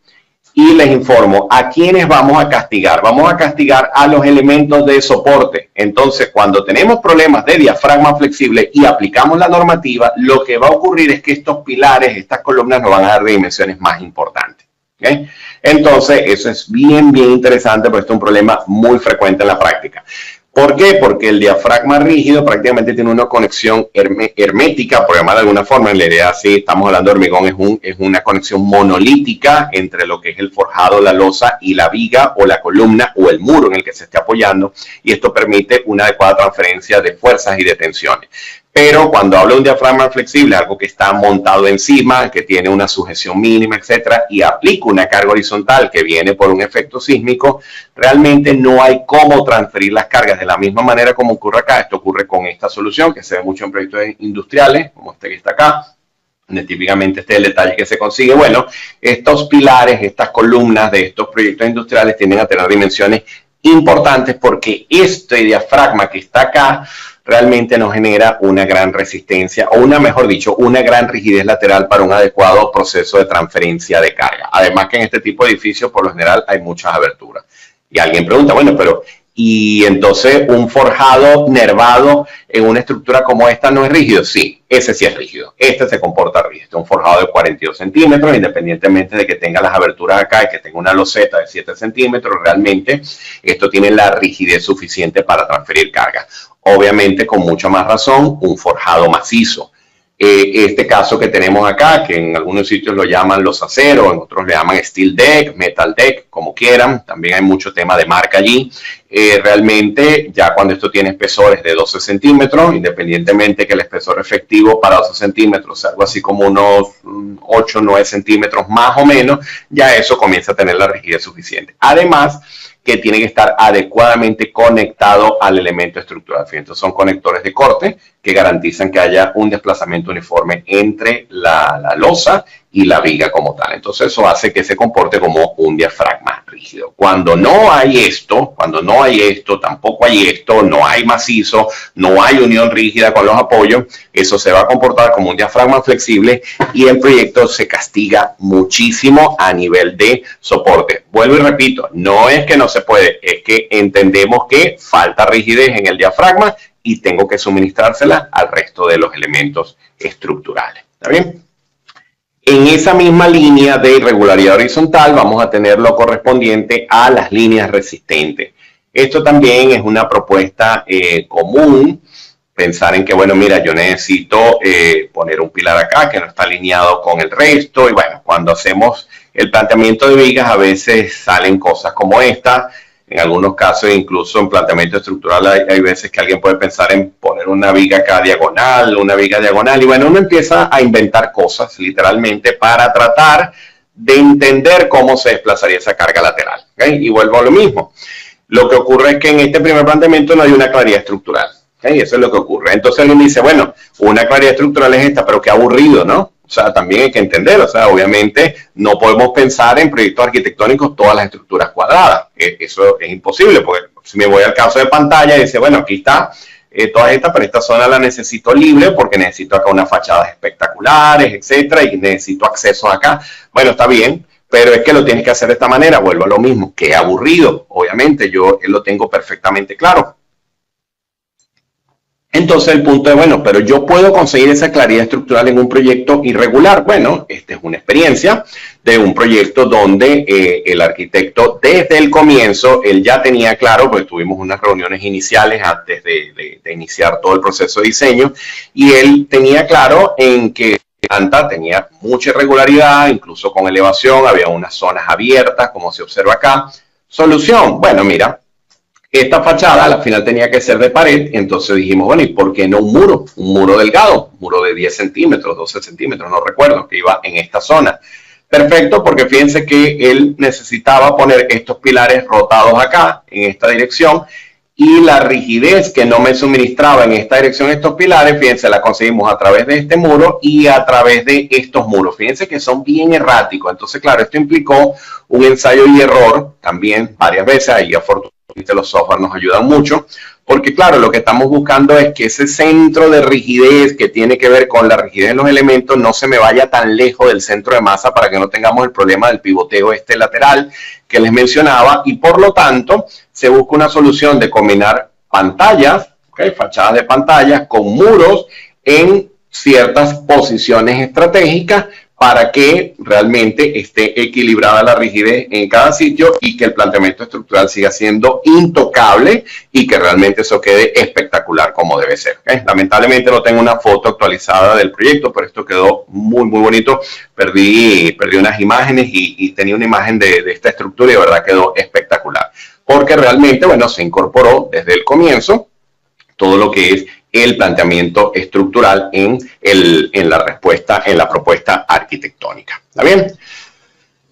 Y les informo, ¿a quiénes vamos a castigar? Vamos a castigar a los elementos de soporte. Entonces, cuando tenemos problemas de diafragma flexible y aplicamos la normativa, lo que va a ocurrir es que estos pilares, estas columnas, nos van a dar de dimensiones más importantes. ¿Okay? Entonces, eso es bien interesante, porque esto es un problema muy frecuente en la práctica. ¿Por qué? Porque el diafragma rígido prácticamente tiene una conexión hermética, por llamar de alguna forma. En la idea, sí, estamos hablando de hormigón, es una conexión monolítica entre lo que es el forjado, la losa, y la viga o la columna o el muro en el que se esté apoyando, y esto permite una adecuada transferencia de fuerzas y de tensiones. Pero cuando hablo de un diafragma flexible, algo que está montado encima, que tiene una sujeción mínima, etcétera, y aplico una carga horizontal que viene por un efecto sísmico, realmente no hay cómo transferir las cargas de la misma manera como ocurre acá. Esto ocurre con esta solución, que se ve mucho en proyectos industriales, como este que está acá, donde típicamente este es el detalle que se consigue. Bueno, estos pilares, estas columnas de estos proyectos industriales tienden a tener dimensiones importantes porque este diafragma que está acá realmente nos genera una gran resistencia o mejor dicho, una gran rigidez lateral para un adecuado proceso de transferencia de carga. Además que en este tipo de edificios por lo general hay muchas aberturas. Y alguien pregunta, bueno, pero ¿y entonces un forjado nervado en una estructura como esta no es rígido? Sí, ese sí es rígido. Este se comporta rígido. Un forjado de 42 centímetros, independientemente de que tenga las aberturas acá y que tenga una loseta de 7 centímetros, realmente esto tiene la rigidez suficiente para transferir carga. Obviamente, con mucha más razón, un forjado macizo. Este caso que tenemos acá, que en algunos sitios lo llaman los aceros, en otros le llaman steel deck, metal deck, como quieran. También hay mucho tema de marca allí. Realmente, ya cuando esto tiene espesores de 12 centímetros, independientemente que el espesor efectivo para 12 centímetros sea algo así como unos 8 o 9 centímetros más o menos, ya eso comienza a tener la rigidez suficiente. Además, que tiene que estar adecuadamente conectado al elemento estructural. Fíjense, son conectores de corte que garantizan que haya un desplazamiento uniforme entre la losa y la viga como tal. Entonces eso hace que se comporte como un diafragma rígido. Cuando no hay esto, tampoco hay esto, no hay macizo, no hay unión rígida con los apoyos, eso se va a comportar como un diafragma flexible y el proyecto se castiga muchísimo a nivel de soporte. Vuelvo y repito, no es que no se puede, es que entendemos que falta rigidez en el diafragma y tengo que suministrársela al resto de los elementos estructurales. ¿Está bien? En esa misma línea de irregularidad horizontal vamos a tener lo correspondiente a las líneas resistentes. Esto también es una propuesta común, pensar en que, bueno, mira, yo necesito poner un pilar acá que no está alineado con el resto y bueno, cuando hacemos el planteamiento de vigas a veces salen cosas como esta. En algunos casos, incluso en planteamiento estructural, hay veces que alguien puede pensar en poner una viga acá diagonal, una viga diagonal. Y bueno, uno empieza a inventar cosas, literalmente, para tratar de entender cómo se desplazaría esa carga lateral. ¿Okay? Y vuelvo a lo mismo. Lo que ocurre es que en este primer planteamiento no hay una claridad estructural. ¿Okay? Eso es lo que ocurre. Entonces alguien dice, bueno, una claridad estructural es esta, pero qué aburrido, ¿no? O sea, también hay que entender, o sea, obviamente no podemos pensar en proyectos arquitectónicos todas las estructuras cuadradas. Eso es imposible, porque si me voy al caso de pantalla y dice, bueno, aquí está toda esta, pero esta zona la necesito libre porque necesito acá unas fachadas espectaculares, etcétera, y necesito accesos acá. Bueno, está bien, pero es que lo tienes que hacer de esta manera, vuelvo a lo mismo, qué aburrido. Obviamente yo lo tengo perfectamente claro. Entonces el punto es, bueno, pero yo puedo conseguir esa claridad estructural en un proyecto irregular. Bueno, esta es una experiencia de un proyecto donde el arquitecto desde el comienzo, él ya tenía claro, pues tuvimos unas reuniones iniciales antes de iniciar todo el proceso de diseño, y él tenía claro en que la planta tenía mucha irregularidad, incluso con elevación, había unas zonas abiertas, como se observa acá. Solución, bueno, mira, esta fachada al final tenía que ser de pared, entonces dijimos, bueno, ¿y por qué no un muro? Un muro delgado, un muro de 10 centímetros, 12 centímetros, no recuerdo, que iba en esta zona. Perfecto, porque fíjense que él necesitaba poner estos pilares rotados acá, en esta dirección, y la rigidez que no me suministraba en esta dirección estos pilares, fíjense, la conseguimos a través de este muro y a través de estos muros. Fíjense que son bien erráticos. Entonces, claro, esto implicó un ensayo y error también varias veces. Ahí afortunadamente los software nos ayudan mucho, porque claro, lo que estamos buscando es que ese centro de rigidez que tiene que ver con la rigidez de los elementos no se me vaya tan lejos del centro de masa para que no tengamos el problema del pivoteo lateral que les mencionaba, y por lo tanto se busca una solución de combinar pantallas, ¿okay? Fachadas de pantallas con muros en ciertas posiciones estratégicas para que realmente esté equilibrada la rigidez en cada sitio y que el planteamiento estructural siga siendo intocable y que realmente eso quede espectacular como debe ser. ¿Okay? Lamentablemente no tengo una foto actualizada del proyecto, pero esto quedó muy, muy bonito. Perdí unas imágenes y tenía una imagen de esta estructura y de verdad quedó espectacular. Porque realmente, bueno, se incorporó desde el comienzo todo lo que es el planteamiento estructural en la propuesta arquitectónica. ¿Está bien?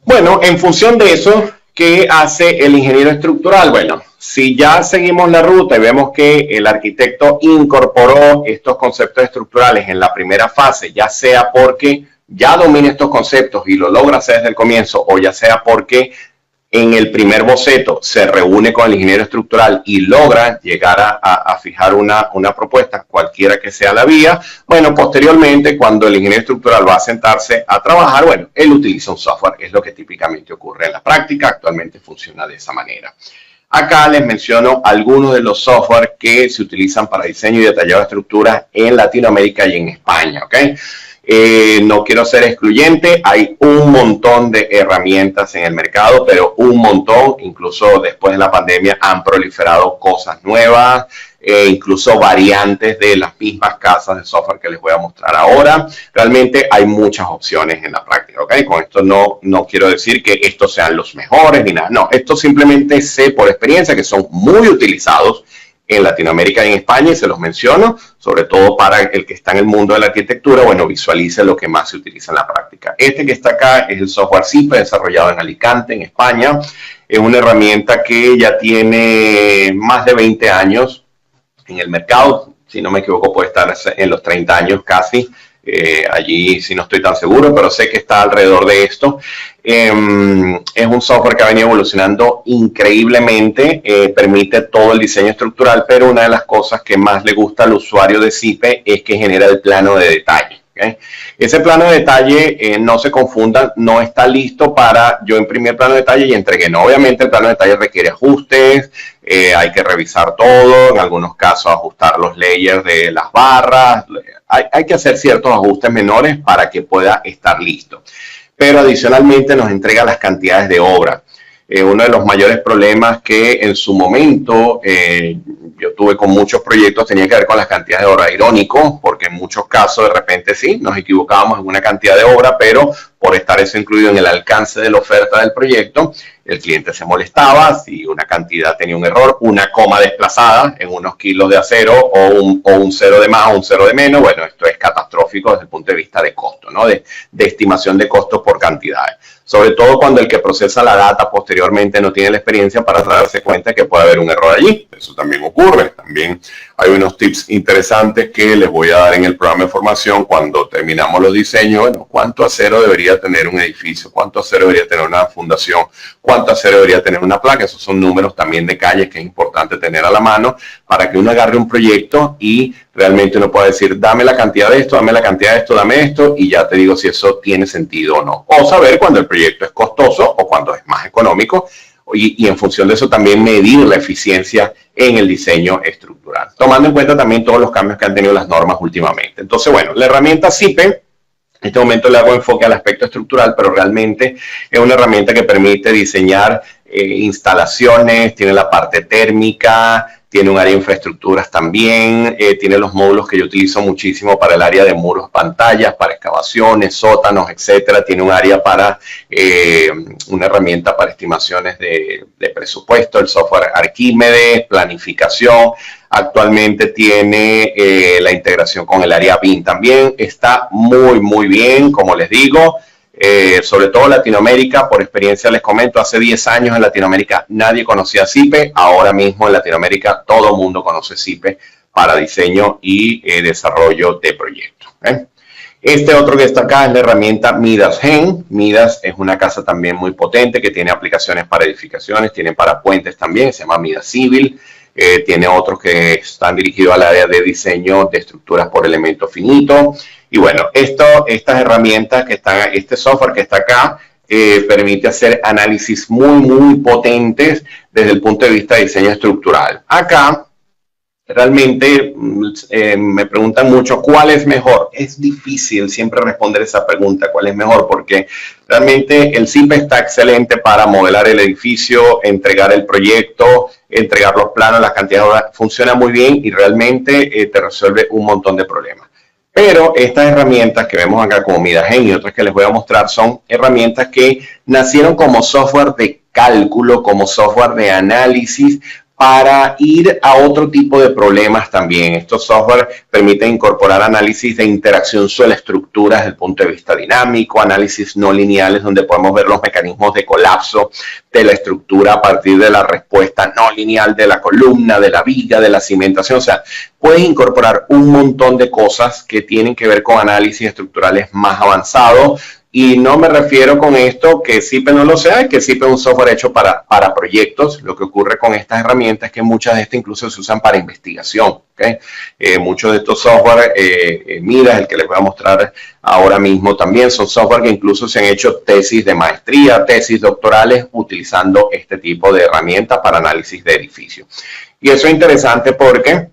Bueno, en función de eso, ¿qué hace el ingeniero estructural? Bueno, si ya seguimos la ruta y vemos que el arquitecto incorporó estos conceptos estructurales en la primera fase, ya sea porque ya domina estos conceptos y lo logra hacer desde el comienzo, o ya sea porque en el primer boceto se reúne con el ingeniero estructural y logra llegar a fijar una propuesta, cualquiera que sea la vía, bueno, posteriormente, cuando el ingeniero estructural va a sentarse a trabajar, bueno, él utiliza un software, es lo que típicamente ocurre en la práctica, actualmente funciona de esa manera. Acá les menciono algunos de los software que se utilizan para diseño y detallado de estructuras en Latinoamérica y en España, ¿ok? No quiero ser excluyente, hay un montón de herramientas en el mercado, pero un montón, incluso después de la pandemia han proliferado cosas nuevas, incluso variantes de las mismas casas de software que les voy a mostrar ahora. Realmente hay muchas opciones en la práctica, ¿ok? Con esto no quiero decir que estos sean los mejores ni nada, no, esto simplemente sé por experiencia que son muy utilizados en Latinoamérica y en España, y se los menciono, sobre todo para el que está en el mundo de la arquitectura, bueno, visualice lo que más se utiliza en la práctica. Este que está acá es el software SIPE, desarrollado en Alicante, en España. Es una herramienta que ya tiene más de 20 años en el mercado, si no me equivoco puede estar en los 30 años casi. Allí sí no estoy tan seguro, pero sé que está alrededor de esto. Es un software que ha venido evolucionando increíblemente, permite todo el diseño estructural, pero una de las cosas que más le gusta al usuario de SIPE es que genera el plano de detalle. ¿Okay? Ese plano de detalle, no se confundan, no está listo para yo imprimir el plano de detalle y entregué. No, obviamente el plano de detalle requiere ajustes, hay que revisar todo, en algunos casos ajustar los layers de las barras, hay que hacer ciertos ajustes menores para que pueda estar listo. Pero adicionalmente nos entrega las cantidades de obra. Uno de los mayores problemas que en su momento yo tuve con muchos proyectos tenía que ver con las cantidades de obra. Irónico, porque en muchos casos de repente sí, nos equivocábamos en una cantidad de obra, pero por estar eso incluido en el alcance de la oferta del proyecto, el cliente se molestaba si una cantidad tenía un error, una coma desplazada en unos kilos de acero o un cero de más o un cero de menos. Bueno, esto es catastrófico desde el punto de vista de costo, ¿no? De estimación de costos por cantidades. Sobre todo cuando el que procesa la data posteriormente no tiene la experiencia para darse cuenta que puede haber un error allí. Eso también ocurre. También hay unos tips interesantes que les voy a dar en el programa de formación cuando terminamos los diseños. Bueno, ¿cuánto acero debería tener un edificio? ¿Cuánto acero debería tener una fundación? ¿Cuánto acero debería tener una placa? Esos son números también de calles que es importante tener a la mano para que uno agarre un proyecto y realmente uno pueda decir, dame la cantidad de esto, dame la cantidad de esto, dame esto, y ya te digo si eso tiene sentido o no. O saber cuando el proyecto es costoso o cuando es más económico, y en función de eso también medir la eficiencia en el diseño estructural, tomando en cuenta también todos los cambios que han tenido las normas últimamente. Entonces, bueno, la herramienta SIPE, en este momento le hago enfoque al aspecto estructural, pero realmente es una herramienta que permite diseñar instalaciones, tiene la parte térmica, tiene un área de infraestructuras también, tiene los módulos que yo utilizo muchísimo para el área de muros, pantallas, para excavaciones, sótanos, etcétera. Tiene un área para, una herramienta para estimaciones de presupuesto, el software Arquímedes, planificación. Actualmente tiene la integración con el área BIM también. Está muy bien, como les digo. Sobre todo Latinoamérica, por experiencia les comento, hace 10 años en Latinoamérica nadie conocía SIPE, ahora mismo en Latinoamérica todo el mundo conoce SIPE para diseño y desarrollo de proyectos. Este otro que está acá es la herramienta Midas Gen. Midas es una casa también muy potente que tiene aplicaciones para edificaciones, tiene para puentes también, se llama Midas Civil. Tiene otros que están dirigidos al área de diseño de estructuras por elemento finito. Y bueno, estas herramientas que están, este software que está acá, permite hacer análisis muy potentes desde el punto de vista de diseño estructural. Acá, realmente me preguntan mucho cuál es mejor. Es difícil siempre responder esa pregunta, cuál es mejor, porque realmente el SIPE está excelente para modelar el edificio, entregar el proyecto, entregar los planos, las cantidades de horas, funciona muy bien y realmente te resuelve un montón de problemas. Pero estas herramientas que vemos acá como Midas Gen y otras que les voy a mostrar son herramientas que nacieron como software de cálculo, como software de análisis, para ir a otro tipo de problemas también. Estos software permiten incorporar análisis de interacción suelo-estructura desde el punto de vista dinámico, análisis no lineales donde podemos ver los mecanismos de colapso de la estructura a partir de la respuesta no lineal de la columna, de la viga, de la cimentación. O sea, puedes incorporar un montón de cosas que tienen que ver con análisis estructurales más avanzados. Y no me refiero con esto que SIPE no lo sea, es que SIPE es un software hecho para proyectos. Lo que ocurre con estas herramientas es que muchas de estas incluso se usan para investigación. ¿Okay? Muchos de estos software, mira, el que les voy a mostrar ahora mismo también, son software que incluso se han hecho tesis de maestría, tesis doctorales, utilizando este tipo de herramientas para análisis de edificios. Y eso es interesante porque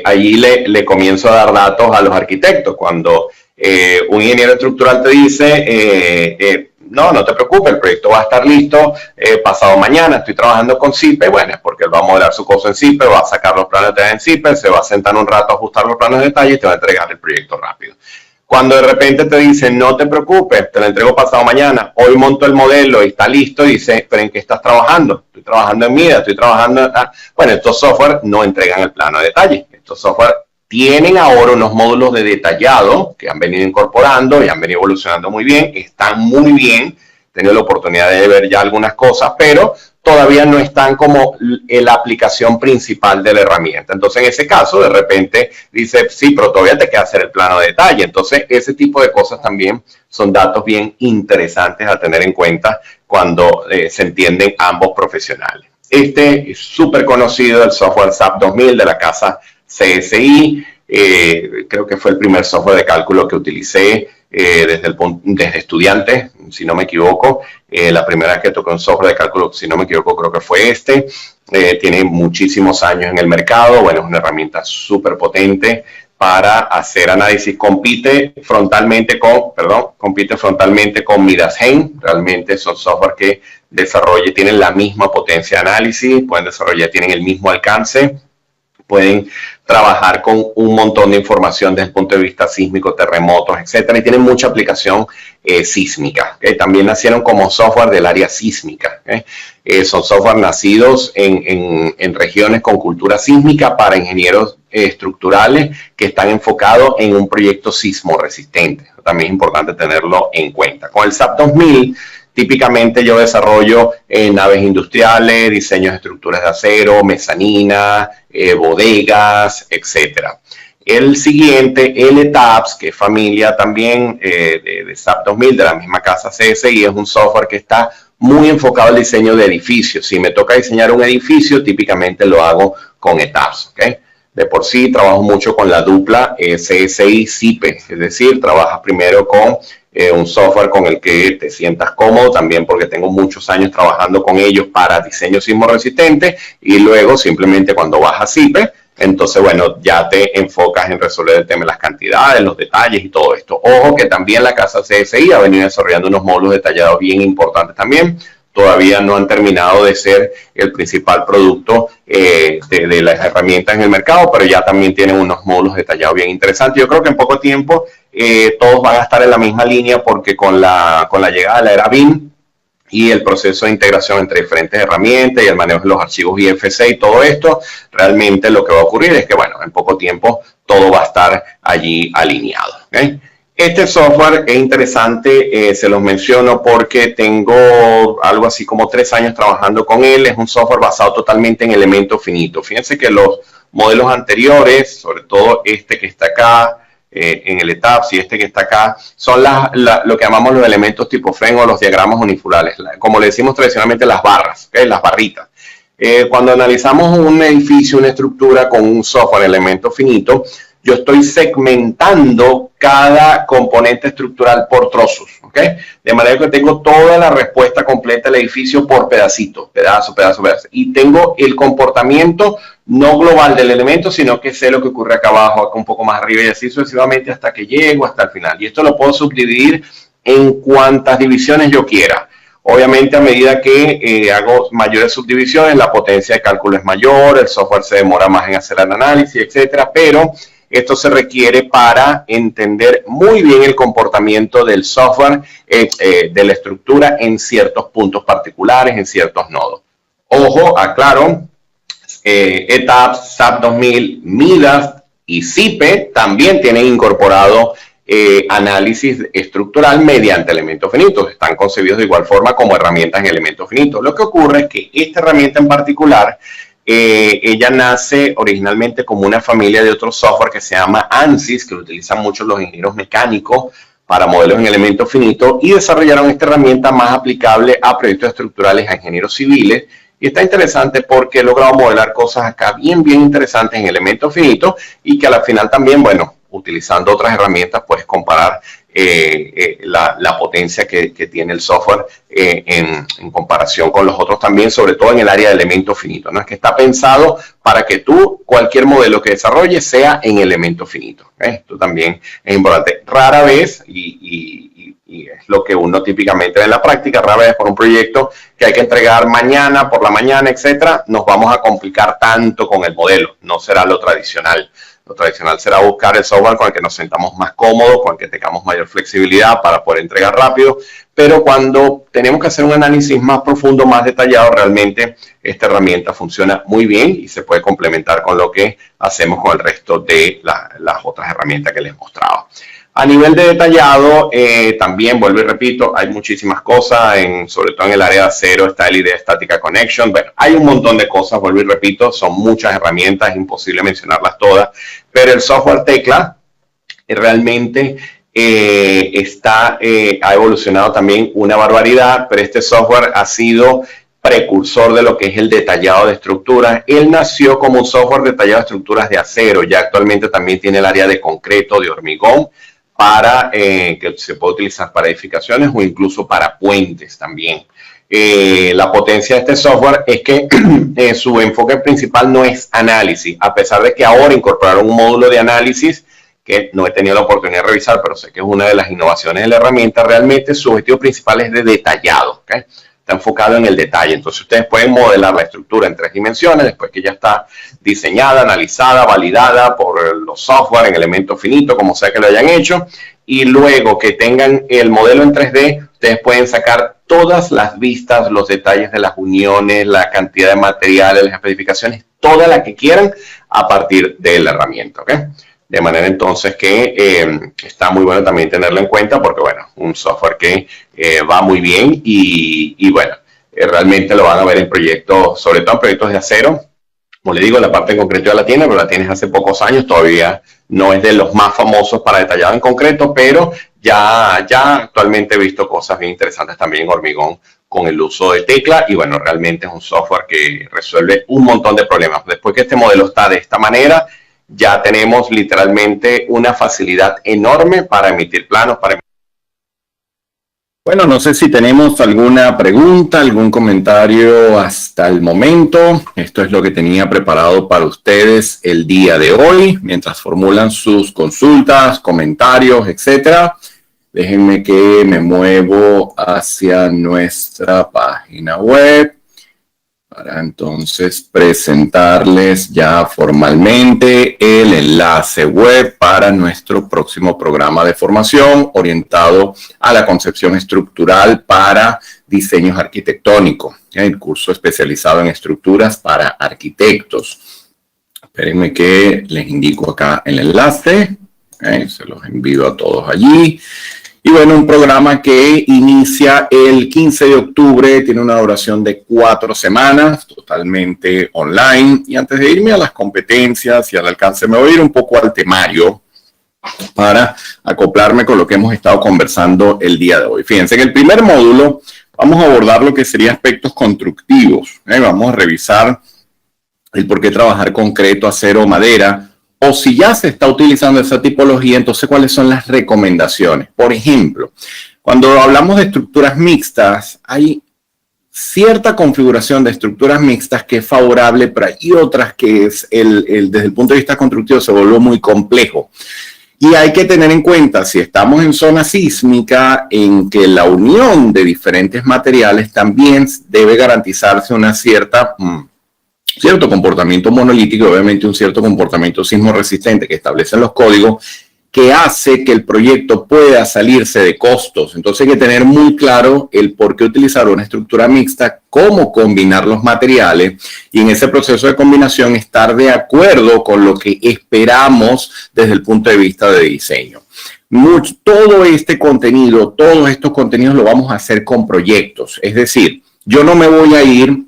allí le comienzo a dar datos a los arquitectos. Cuando un ingeniero estructural te dice, no te preocupes, el proyecto va a estar listo pasado mañana, estoy trabajando con SIPE, bueno, es porque él va a modelar su cosa en SIPE, va a sacar los planos de detalle en SIPE, se va a sentar un rato a ajustar los planos de detalle y te va a entregar el proyecto rápido. Cuando de repente te dicen, no te preocupes, te lo entrego pasado mañana, hoy monto el modelo y está listo, y dices, pero ¿en qué estás trabajando? Estoy trabajando en MIDA, estoy trabajando en... Bueno, estos software no entregan el plano de detalle. Estos software tienen ahora unos módulos de detallado que han venido incorporando y han venido evolucionando muy bien, están muy bien, he tenido la oportunidad de ver ya algunas cosas, pero todavía no están como la aplicación principal de la herramienta. Entonces, en ese caso, de repente dice, sí, pero todavía te queda hacer el plano de detalle. Entonces, ese tipo de cosas también son datos bien interesantes a tener en cuenta cuando se entienden ambos profesionales. Este es súper conocido, el software SAP 2000 de la casa CSI, creo que fue el primer software de cálculo que utilicé desde estudiante, si no me equivoco. La primera vez que toqué un software de cálculo, si no me equivoco, creo que fue este. Tiene muchísimos años en el mercado. Bueno, es una herramienta súper potente para hacer análisis. Compite frontalmente con Midas Hain. Realmente son software que tienen la misma potencia de análisis, tienen el mismo alcance, pueden trabajar con un montón de información desde el punto de vista sísmico, terremotos, etcétera, y tienen mucha aplicación sísmica. ¿Okay? También nacieron como software del área sísmica. ¿Okay? Son software nacidos en regiones con cultura sísmica para ingenieros estructurales que están enfocados en un proyecto sismo resistente. También es importante tenerlo en cuenta. Con el SAP 2000, típicamente yo desarrollo naves industriales, diseños de estructuras de acero, mezanina, bodegas, etcétera. El siguiente, LTAPS, que es familia también de SAP 2000, de la misma casa CSI, es un software que está muy enfocado al diseño de edificios. Si me toca diseñar un edificio, típicamente lo hago con ETAPS. ¿Okay? De por sí trabajo mucho con la dupla CSI-SIPE, es decir, trabajas primero con un software con el que te sientas cómodo, también porque tengo muchos años trabajando con ellos para diseño sismo resistente, y luego simplemente cuando vas a SIPE, entonces bueno, ya te enfocas en resolver el tema de las cantidades, los detalles y todo esto. Ojo que también la casa CSI ha venido desarrollando unos módulos detallados bien importantes también. Todavía no han terminado de ser el principal producto de las herramientas en el mercado, pero ya también tienen unos módulos detallados bien interesantes. Yo creo que en poco tiempo todos van a estar en la misma línea, porque con la llegada de la era BIM y el proceso de integración entre diferentes herramientas y el manejo de los archivos IFC y todo esto, realmente lo que va a ocurrir es que, bueno, en poco tiempo todo va a estar allí alineado. ¿Okay? Este software es interesante, se los menciono porque tengo algo así como 3 años trabajando con él. Es un software basado totalmente en elementos finitos. Fíjense que los modelos anteriores, sobre todo este que está acá, en el ETAPS, y este que está acá, son lo que llamamos los elementos tipo FREN o los diagramas unifolares, como le decimos tradicionalmente, las barras, ¿okay? Las barritas. Cuando analizamos un edificio, una estructura con un software elemento finito, yo estoy segmentando cada componente estructural por trozos, ¿ok? De manera que tengo toda la respuesta completa del edificio por pedacitos, pedazo. Y tengo el comportamiento no global del elemento, sino que sé lo que ocurre acá abajo, acá un poco más arriba, y así sucesivamente hasta que llego hasta el final. Y esto lo puedo subdividir en cuantas divisiones yo quiera. Obviamente, a medida que hago mayores subdivisiones, la potencia de cálculo es mayor, el software se demora más en hacer el análisis, etcétera, pero esto se requiere para entender muy bien el comportamiento del software, de la estructura en ciertos puntos particulares, en ciertos nodos. Ojo, aclaro, ETAPS, SAP 2000, Midas y SIPE también tienen incorporado análisis estructural mediante elementos finitos. Están concebidos de igual forma como herramientas en elementos finitos. Lo que ocurre es que esta herramienta en particular, ella nace originalmente como una familia de otro software que se llama ANSYS, que lo utilizan muchos los ingenieros mecánicos para modelos en elementos finitos y desarrollaron esta herramienta más aplicable a proyectos estructurales, a ingenieros civiles. Y está interesante porque he logrado modelar cosas acá bien interesantes en elementos finitos y que al final también, bueno, utilizando otras herramientas puedes comparar la potencia que tiene el software en comparación con los otros también, sobre todo en el área de elementos finitos, ¿no? Es que está pensado para que tú, cualquier modelo que desarrolles, sea en elementos finitos. Esto también es importante. Rara vez, y es lo que uno típicamente ve en la práctica, rara vez por un proyecto que hay que entregar mañana, por la mañana, etcétera, nos vamos a complicar tanto con el modelo. No será lo tradicional. Lo tradicional será buscar el software con el que nos sentamos más cómodos, con el que tengamos mayor flexibilidad para poder entregar rápido, pero cuando tenemos que hacer un análisis más profundo, más detallado, realmente esta herramienta funciona muy bien y se puede complementar con lo que hacemos con el resto de las otras herramientas que les mostraba. A nivel de detallado, también vuelvo y repito, hay muchísimas cosas, sobre todo en el área de acero está el IDE Statica Connection. Bueno, hay un montón de cosas, vuelvo y repito, son muchas herramientas, es imposible mencionarlas todas, pero el software Tekla realmente ha evolucionado también una barbaridad, pero este software ha sido precursor de lo que es el detallado de estructuras. Él nació como un software detallado de estructuras de acero, ya actualmente también tiene el área de concreto, de hormigón, para que se puede utilizar para edificaciones o incluso para puentes también. La potencia de este software es que su enfoque principal no es análisis, a pesar de que ahora incorporaron un módulo de análisis que no he tenido la oportunidad de revisar, pero sé que es una de las innovaciones de la herramienta. Realmente su objetivo principal es de detallado, ¿okay? Está enfocado en el detalle. Entonces ustedes pueden modelar la estructura en 3 dimensiones después que ya está diseñada, analizada, validada por los software en elementos finitos, como sea que lo hayan hecho, y luego que tengan el modelo en 3D, ustedes pueden sacar todas las vistas, los detalles de las uniones, la cantidad de materiales, las especificaciones, toda la que quieran a partir de la herramienta, ¿ok? De manera entonces que está muy bueno también tenerlo en cuenta porque, bueno, un software que va muy bien y bueno, realmente lo van a ver en proyectos, sobre todo en proyectos de acero. Como le digo, la parte en concreto ya la tiene, pero la tienes hace pocos años, todavía no es de los más famosos para detallado en concreto, pero ya actualmente he visto cosas bien interesantes también en hormigón con el uso de Tekla y bueno, realmente es un software que resuelve un montón de problemas. Después que este modelo está de esta manera, ya tenemos literalmente una facilidad enorme para emitir planos. Bueno, no sé si tenemos alguna pregunta, algún comentario hasta el momento. Esto es lo que tenía preparado para ustedes el día de hoy, mientras formulan sus consultas, comentarios, etcétera. Déjenme que me muevo hacia nuestra página web para entonces presentarles ya formalmente el enlace web para nuestro próximo programa de formación orientado a la concepción estructural para diseños arquitectónicos, el curso especializado en estructuras para arquitectos. Espérenme que les indico acá el enlace, se los envío a todos allí. Y bueno, un programa que inicia el 15 de octubre, tiene una duración de 4 semanas, totalmente online. Y antes de irme a las competencias y al alcance, me voy a ir un poco al temario para acoplarme con lo que hemos estado conversando el día de hoy. Fíjense, en el primer módulo vamos a abordar lo que serían aspectos constructivos. Vamos a revisar el por qué trabajar concreto, acero, madera. O si ya se está utilizando esa tipología, entonces, ¿cuáles son las recomendaciones? Por ejemplo, cuando hablamos de estructuras mixtas, hay cierta configuración de estructuras mixtas que es favorable, pero hay otras que es desde el punto de vista constructivo se vuelve muy complejo. Y hay que tener en cuenta, si estamos en zona sísmica, en que la unión de diferentes materiales también debe garantizarse una cierto comportamiento monolítico, obviamente un cierto comportamiento sismo resistente que establecen los códigos, que hace que el proyecto pueda salirse de costos. Entonces hay que tener muy claro el por qué utilizar una estructura mixta, cómo combinar los materiales y en ese proceso de combinación estar de acuerdo con lo que esperamos desde el punto de vista de diseño. Todo este contenido, todos estos contenidos lo vamos a hacer con proyectos. Es decir, yo no me voy a ir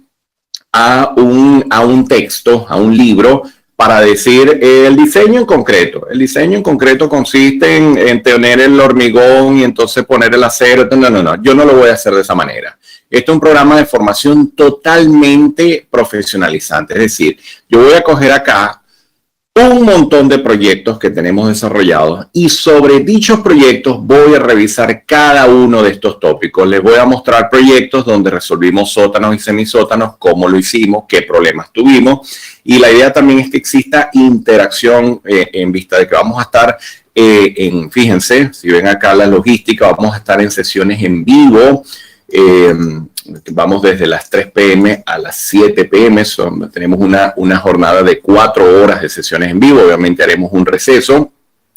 a un texto, a un libro, para decir el diseño en concreto. El diseño en concreto consiste en tener el hormigón y entonces poner el acero. No. Yo no lo voy a hacer de esa manera. Esto es un programa de formación totalmente profesionalizante. Es decir, yo voy a coger acá un montón de proyectos que tenemos desarrollados y sobre dichos proyectos voy a revisar cada uno de estos tópicos. Les voy a mostrar proyectos donde resolvimos sótanos y semisótanos, cómo lo hicimos, qué problemas tuvimos. Y la idea también es que exista interacción en vista de que vamos a estar fíjense, si ven acá la logística, vamos a estar en sesiones en vivo. Vamos desde las 3 p.m. a las 7 p.m. Tenemos una jornada de 4 horas de sesiones en vivo. Obviamente haremos un receso.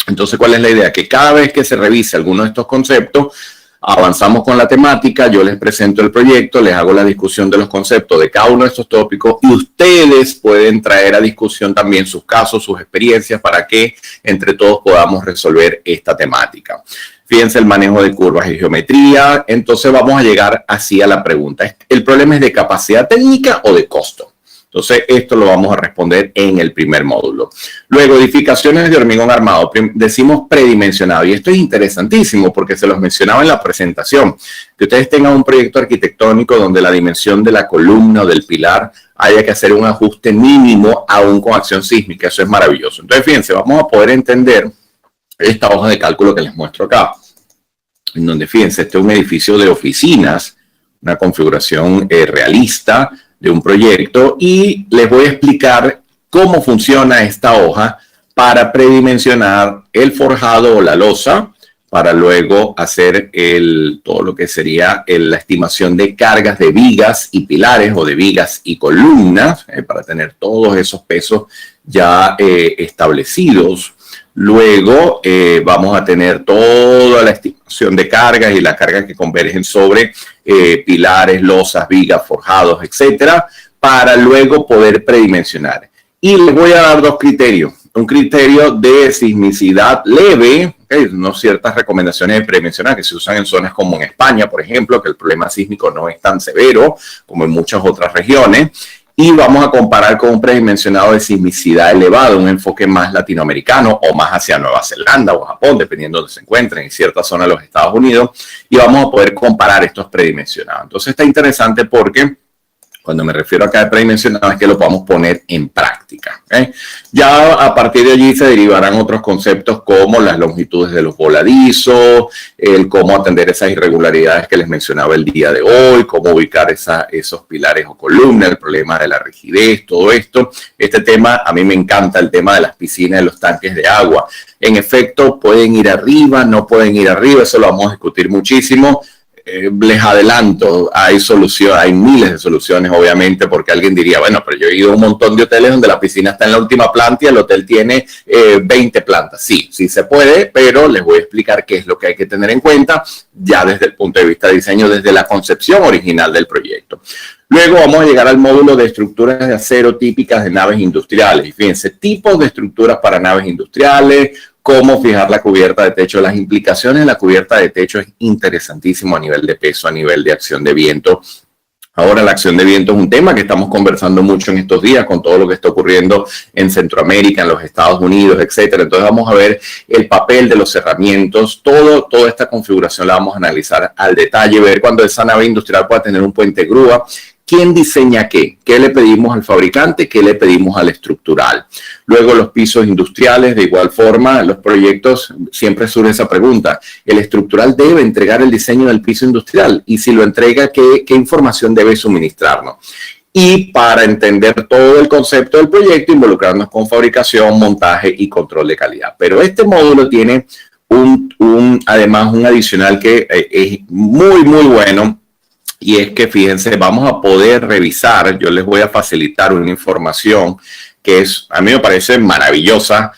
Entonces, ¿cuál es la idea? Que cada vez que se revise alguno de estos conceptos, avanzamos con la temática, yo les presento el proyecto, les hago la discusión de los conceptos de cada uno de estos tópicos y ustedes pueden traer a discusión también sus casos, sus experiencias para que entre todos podamos resolver esta temática. Fíjense el manejo de curvas y geometría. Entonces vamos a llegar así a la pregunta. ¿El problema es de capacidad técnica o de costo? Entonces esto lo vamos a responder en el primer módulo. Luego, edificaciones de hormigón armado. Decimos predimensionado. Y esto es interesantísimo porque se los mencionaba en la presentación. Que ustedes tengan un proyecto arquitectónico donde la dimensión de la columna o del pilar haya que hacer un ajuste mínimo aún con acción sísmica. Eso es maravilloso. Entonces fíjense, vamos a poder entender esta hoja de cálculo que les muestro acá, en donde fíjense, este es un edificio de oficinas, una configuración realista de un proyecto y les voy a explicar cómo funciona esta hoja para predimensionar el forjado o la losa, para luego hacer todo lo que sería la estimación de cargas de vigas y pilares o de vigas y columnas, para tener todos esos pesos ya establecidos. Luego vamos a tener toda la estimación de cargas y las cargas que convergen sobre pilares, losas, vigas, forjados, etcétera, para luego poder predimensionar. Y les voy a dar dos criterios. Un criterio de sismicidad leve, no ciertas recomendaciones de predimensionar que se usan en zonas como en España, por ejemplo, que el problema sísmico no es tan severo como en muchas otras regiones. Y vamos a comparar con un predimensionado de sismicidad elevado, un enfoque más latinoamericano o más hacia Nueva Zelanda o Japón, dependiendo de donde se encuentren, en cierta zona de los Estados Unidos, y vamos a poder comparar estos predimensionados. Entonces está interesante porque cuando me refiero acá a predimensionado es que lo podamos poner en práctica. Ya a partir de allí se derivarán otros conceptos como las longitudes de los voladizos, el cómo atender esas irregularidades que les mencionaba el día de hoy, cómo ubicar esos pilares o columnas, el problema de la rigidez, todo esto. Este tema, a mí me encanta el tema de las piscinas y los tanques de agua. En efecto, pueden ir arriba, no pueden ir arriba, eso lo vamos a discutir muchísimo. Les adelanto, hay soluciones, hay miles de soluciones, obviamente, porque alguien diría, bueno, pero yo he ido a un montón de hoteles donde la piscina está en la última planta y el hotel tiene 20 plantas. Sí, sí se puede, pero les voy a explicar qué es lo que hay que tener en cuenta ya desde el punto de vista de diseño, desde la concepción original del proyecto. Luego vamos a llegar al módulo de estructuras de acero típicas de naves industriales. Y fíjense, tipos de estructuras para naves industriales, cómo fijar la cubierta de techo. Las implicaciones de la cubierta de techo es interesantísimo a nivel de peso, a nivel de acción de viento. Ahora la acción de viento es un tema que estamos conversando mucho en estos días con todo lo que está ocurriendo en Centroamérica, en los Estados Unidos, etcétera. Entonces vamos a ver el papel de los cerramientos, toda esta configuración la vamos a analizar al detalle, ver cuando esa nave industrial pueda tener un puente grúa. ¿Quién diseña qué? ¿Qué le pedimos al fabricante? ¿Qué le pedimos al estructural? Luego los pisos industriales, de igual forma, los proyectos, siempre surge esa pregunta. ¿El estructural debe entregar el diseño del piso industrial? Y si lo entrega, ¿qué información debe suministrarnos? Y para entender todo el concepto del proyecto, involucrarnos con fabricación, montaje y control de calidad. Pero este módulo tiene además un adicional que es muy, muy bueno. Y es que, fíjense, vamos a poder revisar, yo les voy a facilitar una información que a mí me parece maravillosa,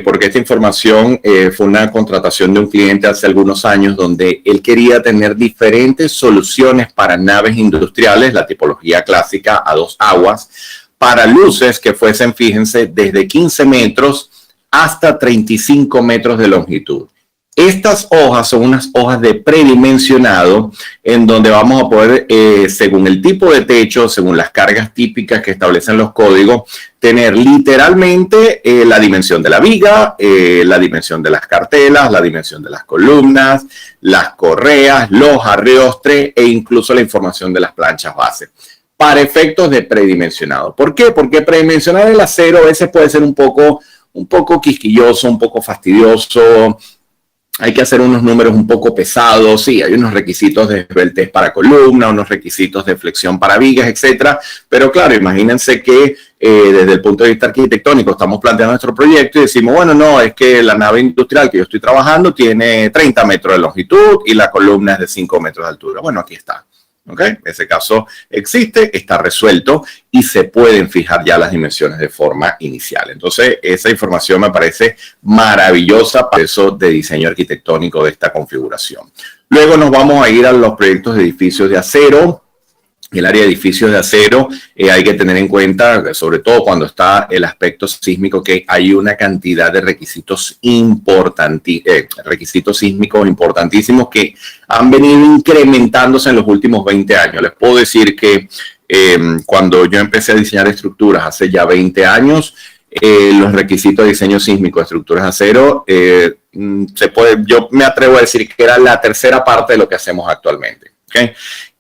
porque esta información fue una contratación de un cliente hace algunos años donde él quería tener diferentes soluciones para naves industriales, la tipología clásica a 2 aguas, para luces que fuesen, fíjense, desde 15 metros hasta 35 metros de longitud. Estas hojas son unas hojas de predimensionado en donde vamos a poder, según el tipo de techo, según las cargas típicas que establecen los códigos, tener literalmente la dimensión de la viga, la dimensión de las cartelas, la dimensión de las columnas, las correas, los arreostres e incluso la información de las planchas base para efectos de predimensionado. ¿Por qué? Porque predimensionar el acero a veces puede ser un poco quisquilloso, un poco fastidioso. Hay que hacer unos números un poco pesados, sí, hay unos requisitos de esbeltez para columna, unos requisitos de flexión para vigas, etcétera. Pero claro, imagínense que desde el punto de vista arquitectónico estamos planteando nuestro proyecto y decimos, bueno, no, es que la nave industrial que yo estoy trabajando tiene 30 metros de longitud y la columna es de 5 metros de altura. Bueno, aquí está. ¿Okay? Ese caso existe, está resuelto y se pueden fijar ya las dimensiones de forma inicial. Entonces, esa información me parece maravillosa para eso de diseño arquitectónico de esta configuración. Luego nos vamos a ir a los proyectos de edificios de acero. El área de edificios de acero hay que tener en cuenta, sobre todo cuando está el aspecto sísmico, que hay una cantidad de requisitos sísmicos importantísimos que han venido incrementándose en los últimos 20 años. Les puedo decir que cuando yo empecé a diseñar estructuras hace ya 20 años, los requisitos de diseño sísmico de estructuras de acero, yo me atrevo a decir que era la tercera parte de lo que hacemos actualmente. ¿Okay?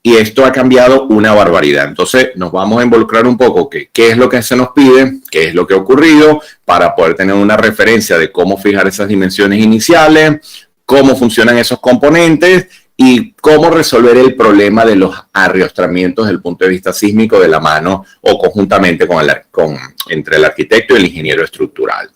Y esto ha cambiado una barbaridad. Entonces nos vamos a involucrar un poco qué es lo que se nos pide, qué es lo que ha ocurrido, para poder tener una referencia de cómo fijar esas dimensiones iniciales, cómo funcionan esos componentes y cómo resolver el problema de los arriostramientos desde el punto de vista sísmico de la mano o conjuntamente entre el arquitecto y el ingeniero estructural.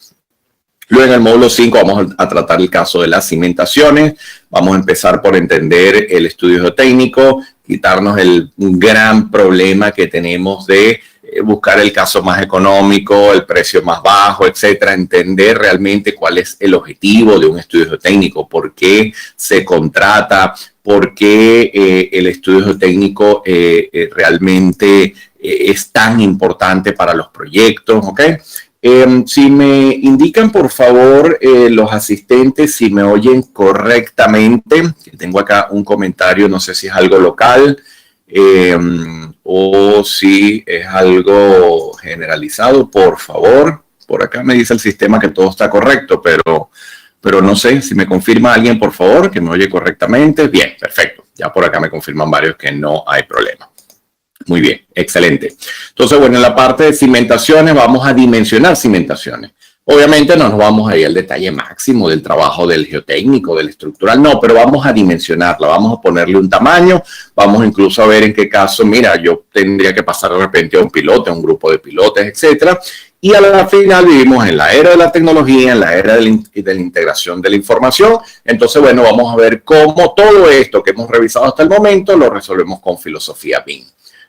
Luego en el módulo 5 vamos a tratar el caso de las cimentaciones. Vamos a empezar por entender el estudio geotécnico, quitarnos el gran problema que tenemos de buscar el caso más económico, el precio más bajo, etcétera. Entender realmente cuál es el objetivo de un estudio geotécnico, por qué se contrata, por qué el estudio geotécnico realmente es tan importante para los proyectos, ¿ok? Si me indican, por favor, los asistentes, si me oyen correctamente. Tengo acá un comentario, no sé si es algo local o si es algo generalizado, por favor. Por acá me dice el sistema que todo está correcto, pero no sé si me confirma alguien, por favor, que me oye correctamente. Bien, perfecto. Ya por acá me confirman varios que no hay problema. Muy bien, excelente. Entonces, bueno, en la parte de cimentaciones vamos a dimensionar cimentaciones. Obviamente no nos vamos a ir al detalle máximo del trabajo del geotécnico, del estructural, no, pero vamos a dimensionarla, vamos a ponerle un tamaño, vamos incluso a ver en qué caso, mira, yo tendría que pasar de repente a un pilote, a un grupo de pilotes, etcétera. Y a la final vivimos en la era de la tecnología, en la era de la integración de la información. Entonces, bueno, vamos a ver cómo todo esto que hemos revisado hasta el momento lo resolvemos con filosofía BIM.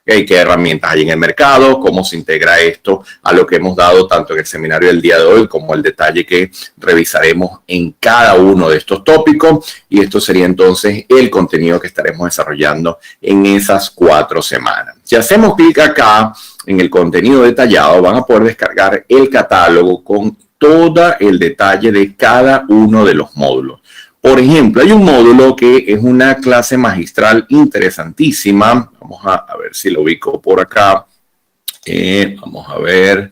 ¿Qué herramientas hay en el mercado? ¿Cómo se integra esto a lo que hemos dado tanto en el seminario del día de hoy como el detalle que revisaremos en cada uno de estos tópicos? Y esto sería entonces el contenido que estaremos desarrollando en esas 4 semanas. Si hacemos clic acá en el contenido detallado, van a poder descargar el catálogo con todo el detalle de cada uno de los módulos. Por ejemplo, hay un módulo que es una clase magistral interesantísima. Vamos a ver si lo ubico por acá. Vamos a ver.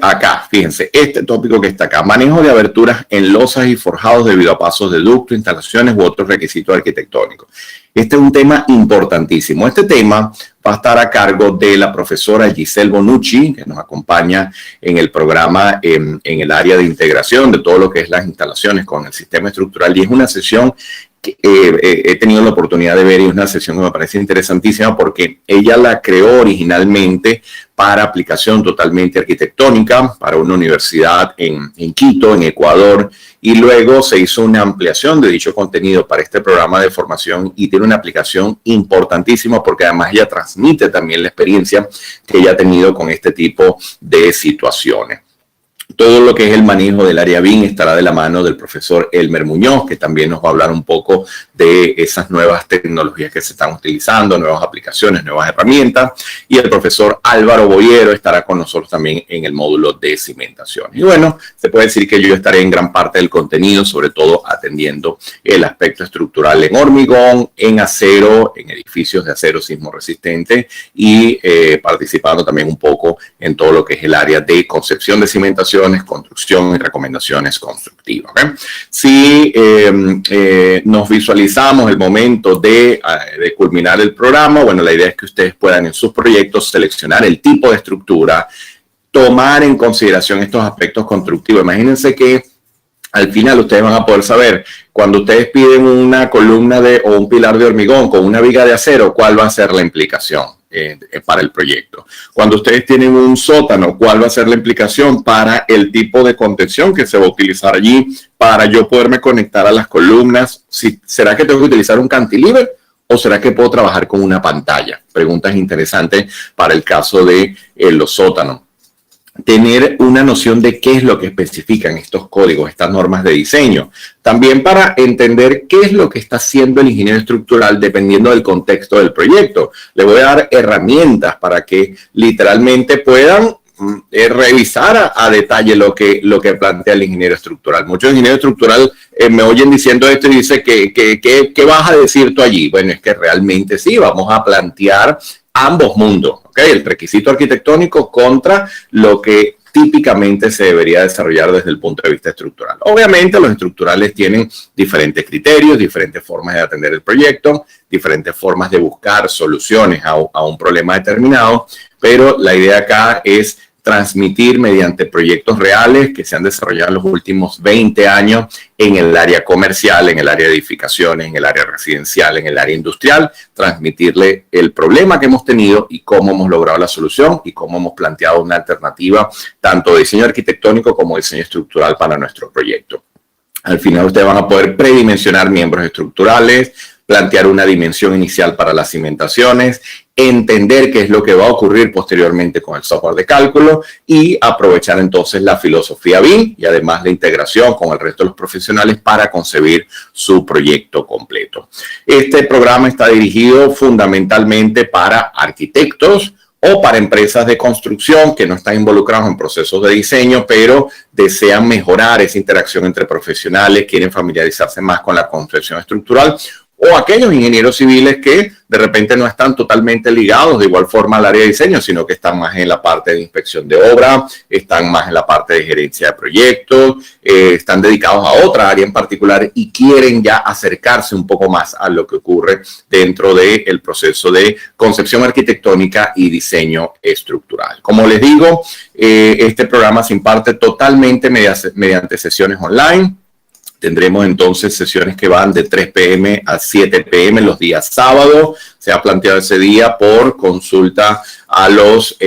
Acá, fíjense, este tópico que está acá. Manejo de aberturas en losas y forjados debido a pasos de ducto, instalaciones u otros requisitos arquitectónicos. Este es un tema importantísimo. Este tema va a estar a cargo de la profesora Giselle Bonucci, que nos acompaña en el programa en el área de integración de todo lo que es las instalaciones con el sistema estructural. Y es una sesión que he tenido la oportunidad de ver y es una sesión que me parece interesantísima porque ella la creó originalmente para aplicación totalmente arquitectónica para una universidad en Quito, en Ecuador, y luego se hizo una ampliación de dicho contenido para este programa de formación y tiene una aplicación importantísima porque además ella transmite también la experiencia que ella ha tenido con este tipo de situaciones. Todo lo que es el manejo del área BIM estará de la mano del profesor Elmer Muñoz, que también nos va a hablar un poco de esas nuevas tecnologías que se están utilizando, nuevas aplicaciones, nuevas herramientas. Y el profesor Álvaro Boyero estará con nosotros también en el módulo de cimentación. Y bueno, se puede decir que yo estaré en gran parte del contenido, sobre todo atendiendo el aspecto estructural en hormigón, en acero, en edificios de acero sismo resistente y participando también un poco en todo lo que es el área de concepción de cimentaciones, construcción y recomendaciones constructivas. ¿Okay? Si nos visualizamos el momento de culminar el programa, bueno, la idea es que ustedes puedan en sus proyectos seleccionar el tipo de estructura, tomar en consideración estos aspectos constructivos. Imagínense que al final ustedes van a poder saber, cuando ustedes piden una columna o un pilar de hormigón con una viga de acero, cuál va a ser la implicación para el proyecto. Cuando ustedes tienen un sótano, cuál va a ser la implicación para el tipo de contención que se va a utilizar allí para yo poderme conectar a las columnas. ¿Será que tengo que utilizar un cantilever o será que puedo trabajar con una pantalla? Preguntas interesantes para el caso de los sótanos. Tener una noción de qué es lo que especifican estos códigos, estas normas de diseño. También para entender qué es lo que está haciendo el ingeniero estructural dependiendo del contexto del proyecto. Le voy a dar herramientas para que literalmente puedan revisar a detalle lo que plantea el ingeniero estructural. Muchos ingenieros estructurales me oyen diciendo esto y dicen ¿qué vas a decir tú allí? Bueno, es que realmente sí, vamos a plantear ambos mundos, ¿okay? El requisito arquitectónico contra lo que típicamente se debería desarrollar desde el punto de vista estructural. Obviamente los estructurales tienen diferentes criterios, diferentes formas de atender el proyecto, diferentes formas de buscar soluciones a un problema determinado, pero la idea acá es transmitir mediante proyectos reales que se han desarrollado en los últimos 20 años en el área comercial, en el área de edificaciones, en el área residencial, en el área industrial, transmitirle el problema que hemos tenido y cómo hemos logrado la solución y cómo hemos planteado una alternativa tanto de diseño arquitectónico como de diseño estructural para nuestro proyecto. Al final ustedes van a poder predimensionar miembros estructurales, plantear una dimensión inicial para las cimentaciones, entender qué es lo que va a ocurrir posteriormente con el software de cálculo y aprovechar entonces la filosofía BIM y además la integración con el resto de los profesionales para concebir su proyecto completo. Este programa está dirigido fundamentalmente para arquitectos o para empresas de construcción que no están involucrados en procesos de diseño, pero desean mejorar esa interacción entre profesionales, quieren familiarizarse más con la concepción estructural, o aquellos ingenieros civiles que de repente no están totalmente ligados de igual forma al área de diseño, sino que están más en la parte de inspección de obra, están más en la parte de gerencia de proyectos, están dedicados a otra área en particular y quieren ya acercarse un poco más a lo que ocurre dentro del proceso de concepción arquitectónica y diseño estructural. Como les digo, este programa se imparte totalmente mediante sesiones online. Tendremos entonces sesiones que van de 3 p.m. a 7 p.m. los días sábados. Se ha planteado ese día por consulta a los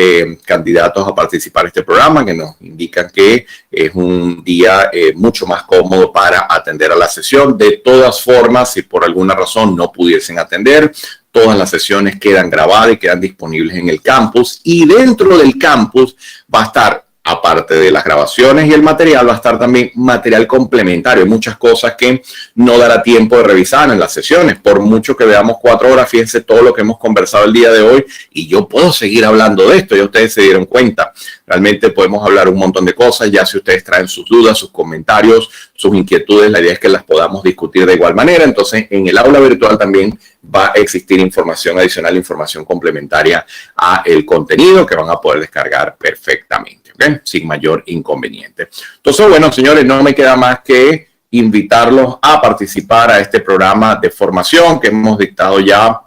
candidatos a participar en este programa, que nos indican que es un día mucho más cómodo para atender a la sesión. De todas formas, si por alguna razón no pudiesen atender, todas las sesiones quedan grabadas y quedan disponibles en el campus. Y dentro del campus va a estar, aparte de las grabaciones y el material, va a estar también material complementario. Hay muchas cosas que no dará tiempo de revisar en las sesiones. Por mucho que veamos 4 horas, fíjense todo lo que hemos conversado el día de hoy y yo puedo seguir hablando de esto. Ya ustedes se dieron cuenta. Realmente podemos hablar un montón de cosas. Ya si ustedes traen sus dudas, sus comentarios, sus inquietudes, la idea es que las podamos discutir de igual manera. Entonces, en el aula virtual también va a existir información adicional, información complementaria a el contenido que van a poder descargar perfectamente. ¿Okay? Sin mayor inconveniente. Entonces, bueno, señores, no me queda más que invitarlos a participar a este programa de formación que hemos dictado ya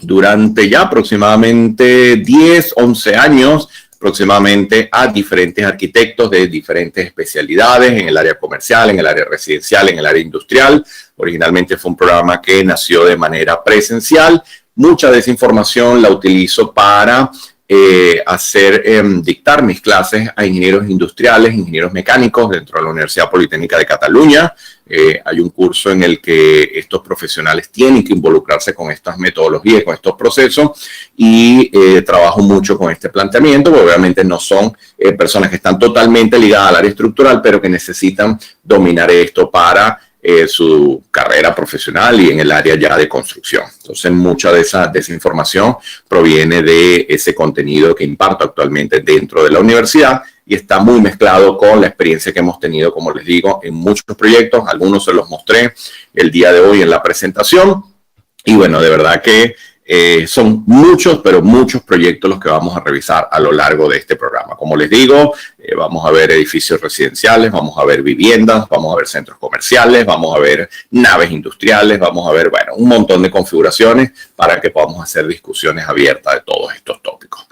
durante aproximadamente 10, 11 años, aproximadamente a diferentes arquitectos de diferentes especialidades en el área comercial, en el área residencial, en el área industrial. Originalmente fue un programa que nació de manera presencial. Mucha de esa información la utilizo para dictar mis clases a ingenieros industriales, ingenieros mecánicos dentro de la Universidad Politécnica de Cataluña. Hay un curso en el que estos profesionales tienen que involucrarse con estas metodologías, con estos procesos y trabajo mucho con este planteamiento, porque obviamente no son personas que están totalmente ligadas al área estructural, pero que necesitan dominar esto para su carrera profesional y en el área ya de construcción. Entonces, mucha de esa desinformación proviene de ese contenido que imparto actualmente dentro de la universidad y está muy mezclado con la experiencia que hemos tenido, como les digo, en muchos proyectos. Algunos se los mostré el día de hoy en la presentación. Y bueno, de verdad que son muchos, pero muchos proyectos los que vamos a revisar a lo largo de este programa. Como les digo, vamos a ver edificios residenciales, vamos a ver viviendas, vamos a ver centros comerciales, vamos a ver naves industriales, vamos a ver, bueno, un montón de configuraciones para que podamos hacer discusiones abiertas de todos estos tópicos.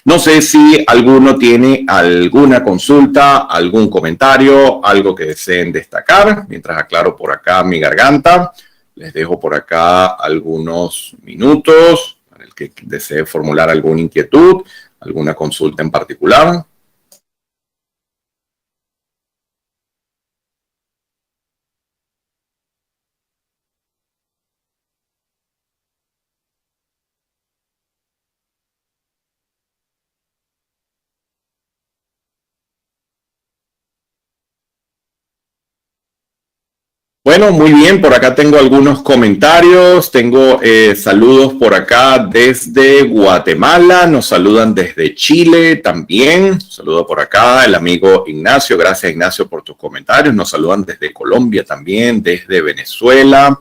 No sé si alguno tiene alguna consulta, algún comentario, algo que deseen destacar, mientras aclaro por acá mi garganta. Les dejo por acá algunos minutos para el que desee formular alguna inquietud, alguna consulta en particular. Bueno, muy bien, por acá tengo algunos comentarios, tengo saludos por acá desde Guatemala, nos saludan desde Chile también, saludo por acá el amigo Ignacio, gracias Ignacio por tus comentarios, nos saludan desde Colombia también, desde Venezuela,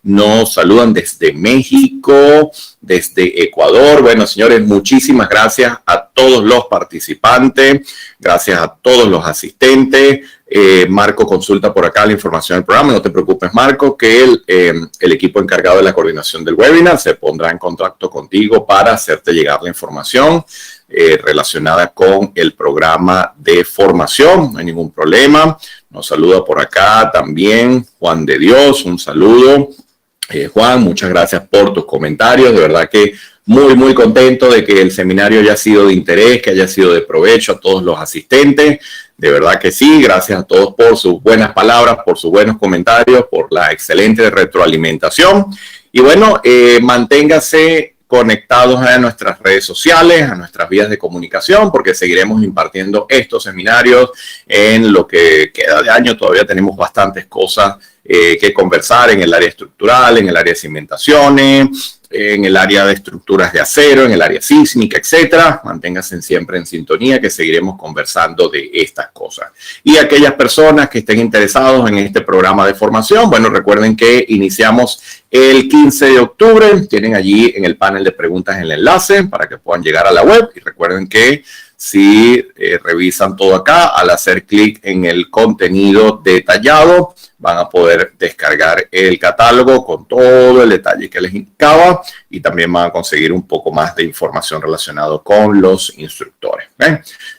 nos saludan desde México, desde Ecuador. Bueno, señores, muchísimas gracias a todos los participantes, gracias a todos los asistentes. Marco consulta por acá la información del programa. No te preocupes, Marco, que el equipo encargado de la coordinación del webinar se pondrá en contacto contigo para hacerte llegar la información relacionada con el programa de formación. No hay ningún problema. Nos saluda por acá también Juan de Dios. Un saludo. Juan, muchas gracias por tus comentarios. De verdad que muy contento de que el seminario haya sido de interés, que haya sido de provecho a todos los asistentes. De verdad que sí, gracias a todos por sus buenas palabras, por sus buenos comentarios, por la excelente retroalimentación. Y bueno, manténgase conectados a nuestras redes sociales, a nuestras vías de comunicación, porque seguiremos impartiendo estos seminarios en lo que queda de año. Todavía tenemos bastantes cosas que conversar en el área estructural, en el área de cimentaciones, en el área de estructuras de acero, en el área sísmica, etcétera. Manténganse siempre en sintonía que seguiremos conversando de estas cosas. Y aquellas personas que estén interesados en este programa de formación, bueno, recuerden que iniciamos el 15 de octubre. Tienen allí en el panel de preguntas el enlace para que puedan llegar a la web. Y recuerden que si revisan todo acá, al hacer clic en el contenido detallado, van a poder descargar el catálogo con todo el detalle que les indicaba y también van a conseguir un poco más de información relacionada con los instructores.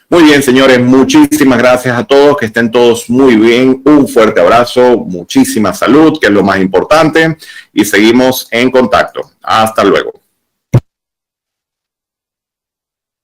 Muy bien, señores, muchísimas gracias a todos, que estén todos muy bien, un fuerte abrazo, muchísima salud, que es lo más importante, y seguimos en contacto. Hasta luego.